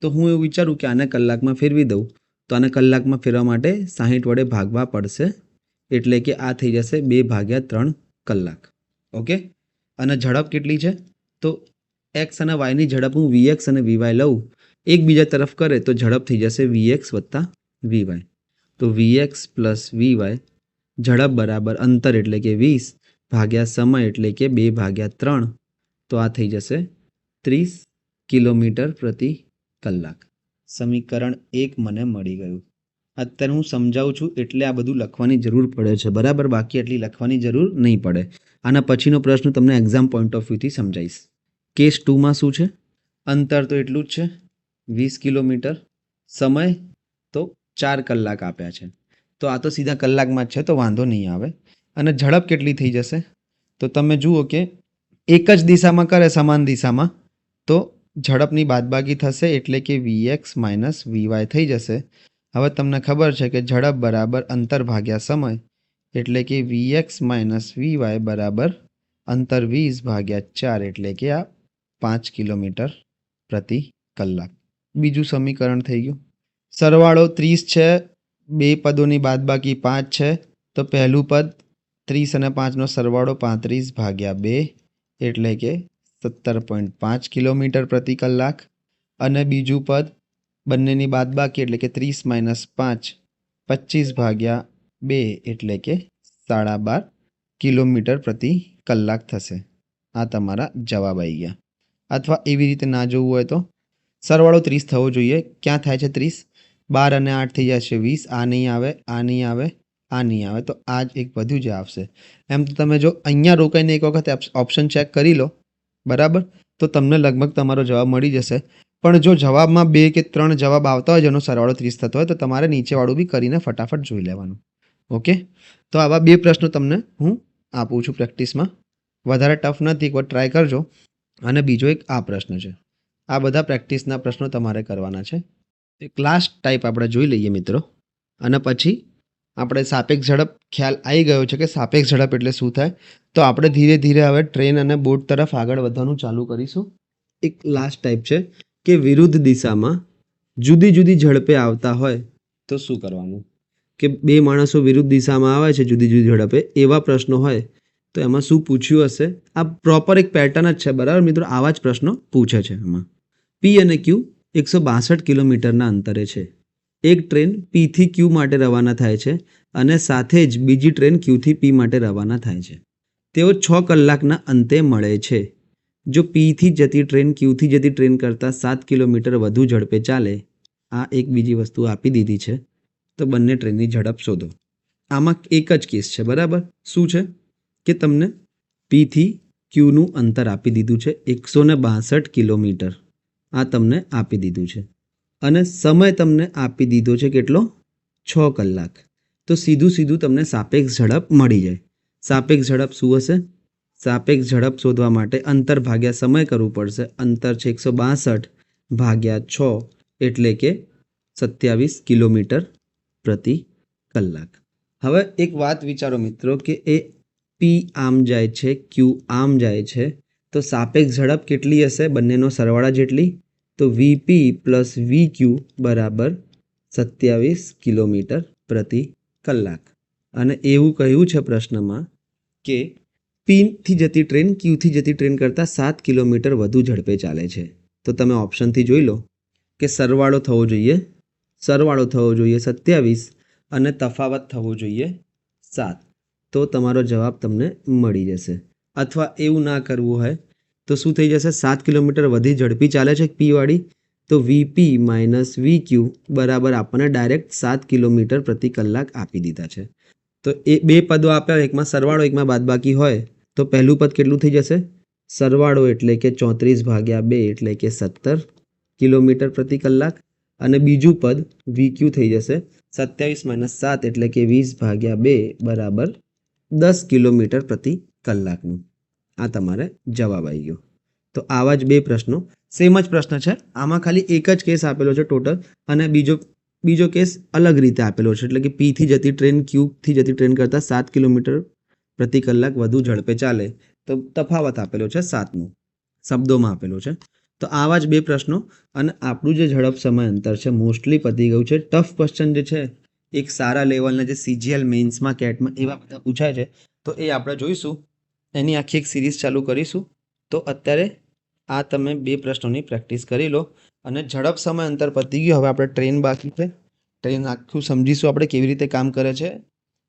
તો હું એવું વિચારું કે આને કલાકમાં ફેરવી દઉં. તો આને કલાકમાં ફેરવા માટે 60 વડે ભાગવા પડશે, એટલે કે આ થઈ જશે 2/3 કલાક. ઓકે, અને ઝડપ કેટલી છે? તો એક્સ અને વાયની ઝડપ હું વીએક્સ અને વીવાય લઉં, એકબીજા તરફ કરે તો ઝડપ થઈ જશે વીએક્સ વત્તા વીવાય. તો વીએક્સ પ્લસ વીવાય ઝડપ બરાબર અંતર એટલે કે 20 ભાગ્યા સમય એટલે કે 2/3. તો આ થઈ જશે 30 કિલોમીટર પ્રતિ કલાક. સમીકરણ 1 મને મળી ગયું. અત્યારે હું સમજાવું છું એટલે આ બધું લખવાની જરૂર પડે છે, બરાબર. બાકી એટલી લખવાની જરૂર નહીં પડે. આના પછીનો પ્રશ્ન તમને એક્ઝામ પોઈન્ટ ઓફ વ્યૂથી સમજાવીશ. કેસ 2માં શું છે? અંતર તો એટલું જ છે 20 કિલોમીટર. સમય તો 4 કલાક આપ્યા છે, તો આ તો સીધા કલાકમાં જ છે તો વાંધો નહીં આવે. અને ઝડપ કેટલી થઈ જશે? તો તમે જુઓ કે એક જ દિશામાં કરે, સમાન દિશામાં, તો ઝડપની બાદબાકી થશે એટલે કે વીએક્સ માઇનસ વીવાય થઈ જશે. હવે તમને ખબર છે કે ઝડપ બરાબર અંતર ભાગ્યા સમય એટલે કે વીએક્સ માઇનસ વીવાય બરાબર અંતર 20/4 એટલે કે આ 5 કિલોમીટર પ્રતિ કલાક. બીજું સમીકરણ થઈ ગયું. સરવાળો 30 છે, બે પદોની બાદબાકી 5 છે, તો પહેલું પદ 30 અને 5નો સરવાળો 35/2 એટલે કે 17.5 કિલોમીટર પ્રતિ કલાક. અને બીજું પદ બંનેની બાદબાકી એટલે કે 30 - 5 25/2 એટલે કે 12.5 કિલોમીટર પ્રતિ કલાક થશે. આ તમારા જવાબ આવી ગયા. અથવા એવી રીતે ના જોવું હોય તો સરવાળો 30 થવો જોઈએ. ક્યાં થાય છે 30? 12 અને 8 થઈ જશે 20. આ નહીં આવે, આ નહીં આવે, આ નહીં આવે, તો આ જ એક બધું જ આવશે. એમ તો તમે જો અહીંયા રોકાઈને એક વખત ઓપ્શન ચેક કરી લો, બરાબર, તો તમને લગભગ તમારો જવાબ મળી જશે. પણ જો જવાબમાં 2 કે 3 જવાબ આવતા હોય જેનો સરવાળો 30 થતો હોય તો તમારે નીચેવાળું બી કરીને ફટાફટ જોઈ લેવાનું. ઓકે, તો આવા 2 પ્રશ્નો તમને હું આપું છું પ્રેક્ટિસમાં. વધારે ટફ નથી, એકવાર ટ્રાય કરજો. અને બીજો એક આ પ્રશ્ન છે. આ બધા પ્રેક્ટિસના પ્રશ્નો તમારે કરવાના છે. એક લાસ્ટ ટાઈપ આપણે જોઈ લઈએ મિત્રો, અને પછી આપણે સાપેક્ષ ઝડપ ખ્યાલ આવી ગયો છે કે સાપેક્ષ ઝડપ એટલે શું થાય. તો આપણે ધીરે ધીરે હવે ટ્રેન અને બોટ તરફ આગળ વધવાનું ચાલુ કરીશું. એક લાસ્ટ ટાઈપ છે કે વિરુદ્ધ દિશામાં જુદી જુદી ઝડપે આવતા હોય તો શું કરવાનું. કે બે માણસો વિરુદ્ધ દિશામાં આવે છે જુદી જુદી ઝડપે, એવા પ્રશ્નો હોય તો એમાં શું પૂછ્યું હશે. આ પ્રોપર એક પેટર્ન જ છે, બરાબર મિત્રો. આવા જ પ્રશ્નો પૂછે છે એમાં. પી અને ક્યુ 162 કિલોમીટરના અંતરે છે. એક ટ્રેન પીથી ક્યુ માટે રવાના થાય છે અને સાથે જ બીજી ટ્રેન ક્યુથી પી માટે રવાના થાય છે. તેઓ 6 કલાકના અંતે મળે છે. જો પીથી જતી ટ્રેન ક્યુથી જતી ટ્રેન કરતાં 7 કિલોમીટર વધુ ઝડપે ચાલે, આ એક બીજી વસ્તુ આપી દીધી છે, તો બંને ટ્રેનની ઝડપ શોધો. આમાં એક જ કેસ છે, બરાબર. શું છે કે તમને પીથી ક્યુનું અંતર આપી દીધું છે 162 કિલોમીટર. આ તમને આપી દીધું છે અને સમય તમને આપી દીધો છે કેટલો? 6 કલાક. તો સીધું સીધું તમને સાપેક્ષ ઝડપ મળી જાય. સાપેક્ષ ઝડપ શું હશે? સાપેક્ષ ઝડપ શોધવા માટે અંતર ભાગ્યા સમય કરવું પડશે. અંતર છે 162 ભાગ્યા 6 એટલે કે 27 કિલોમીટર પ્રતિ કલાક. હવે એક વાત વિચારો મિત્રો કે એ પી આમ જાય છે, ક્યુ આમ જાય છે, તો સાપેક્ષ ઝડપ કેટલી હશે? બંનેનો સરવાળા જેટલી. તો વીપી પ્લસ વી ક્યુ બરાબર 27 કિલોમીટર પ્રતિ કલાક. અને એવું કહ્યું છે પ્રશ્નમાં કે પીથી જતી ટ્રેન ક્યુથી જતી ટ્રેન કરતાં 7 કિલોમીટર વધુ ઝડપે ચાલે છે. તો તમે ઓપ્શનથી જોઈ લો કે સરવાળો થવો જોઈએ 27 અને તફાવત થવો જોઈએ 7. તો તમારો જવાબ તમને મળી જશે. અથવા એવું ના કરવું હોય તો શું થઈ જશે? 7 કિલોમીટર વધી ઝડપી ચાલે છે પીવાળી, તો વીપી માઇનસ વી ક્યુ બરાબર આપણને ડાયરેક્ટ 7 કિલોમીટર પ્રતિ કલાક આપી દીધા છે. તો એ બે પદો આપ્યા, એકમાં સરવાળો એકમાં બાદબાકી હોય તો પહેલું પદ કેટલું થઈ જશે? સરવાળો એટલે કે 34 ભાગ્યા 2 એટલે કે 17 કિલોમીટર પ્રતિ કલાક અને બીજું પદ વી ક્યુ થઈ જશે 27 માઇનસ 7 એટલે કે 20 ભાગ્યા 2 બરાબર 10 કિલોમીટર પ્રતિ કલાકનું. આ તમારે જવાબ આવી ગયો. તો આવા જ બે પ્રશ્નો, સેમ જ પ્રશ્ન છે, આમાં ખાલી એક જ કેસ આપેલો છે ટોટલ અને બીજો કેસ અલગ રીતે આપેલો છે. એટલે કે પીથી જતી ટ્રેન ક્યુથી જતી ટ્રેન કરતાં 7 કિલોમીટર પ્રતિ કલાક વધુ ઝડપે ચાલે, તો તફાવત આપેલો છે 7નો, શબ્દોમાં આપેલો છે. તો આવા જ બે પ્રશ્નો અને આપણું જે ઝડપ સમય અંતર છે મોસ્ટલી પતી ગયું છે. ટફ ક્વેશ્ચન જે છે એક સારા લેવલના જે CGL મેઇન્સમાં કેટમાં એવા બધા પૂછાય છે, તો એ આપણે જોઈશું, એની આખી એક સિરીઝ ચાલુ કરીશું. તો અત્યારે આ તમે બે પ્રશ્નોની પ્રેક્ટિસ કરી લો અને ઝડપ સમય અંતર પતી ગયું. હવે આપણે ટ્રેન બાકી છે, ટ્રેન આખું સમજીશું આપણે કેવી રીતે કામ કરે છે,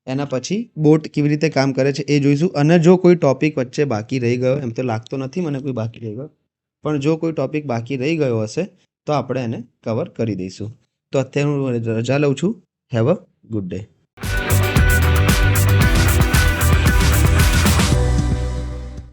એના પછી બોટ કેવી રીતે કામ કરે છે એ જોઈશું. અને જો કોઈ ટોપિક વચ્ચે બાકી રહી ગયો, એમ તો લાગતો નથી મને કોઈ બાકી રહી ગયો, પણ જો કોઈ ટોપિક બાકી રહી ગયો હશે તો આપણે એને કવર કરી દઈશું. તો અત્યારે હું રજા લઉં છું. Have a good day.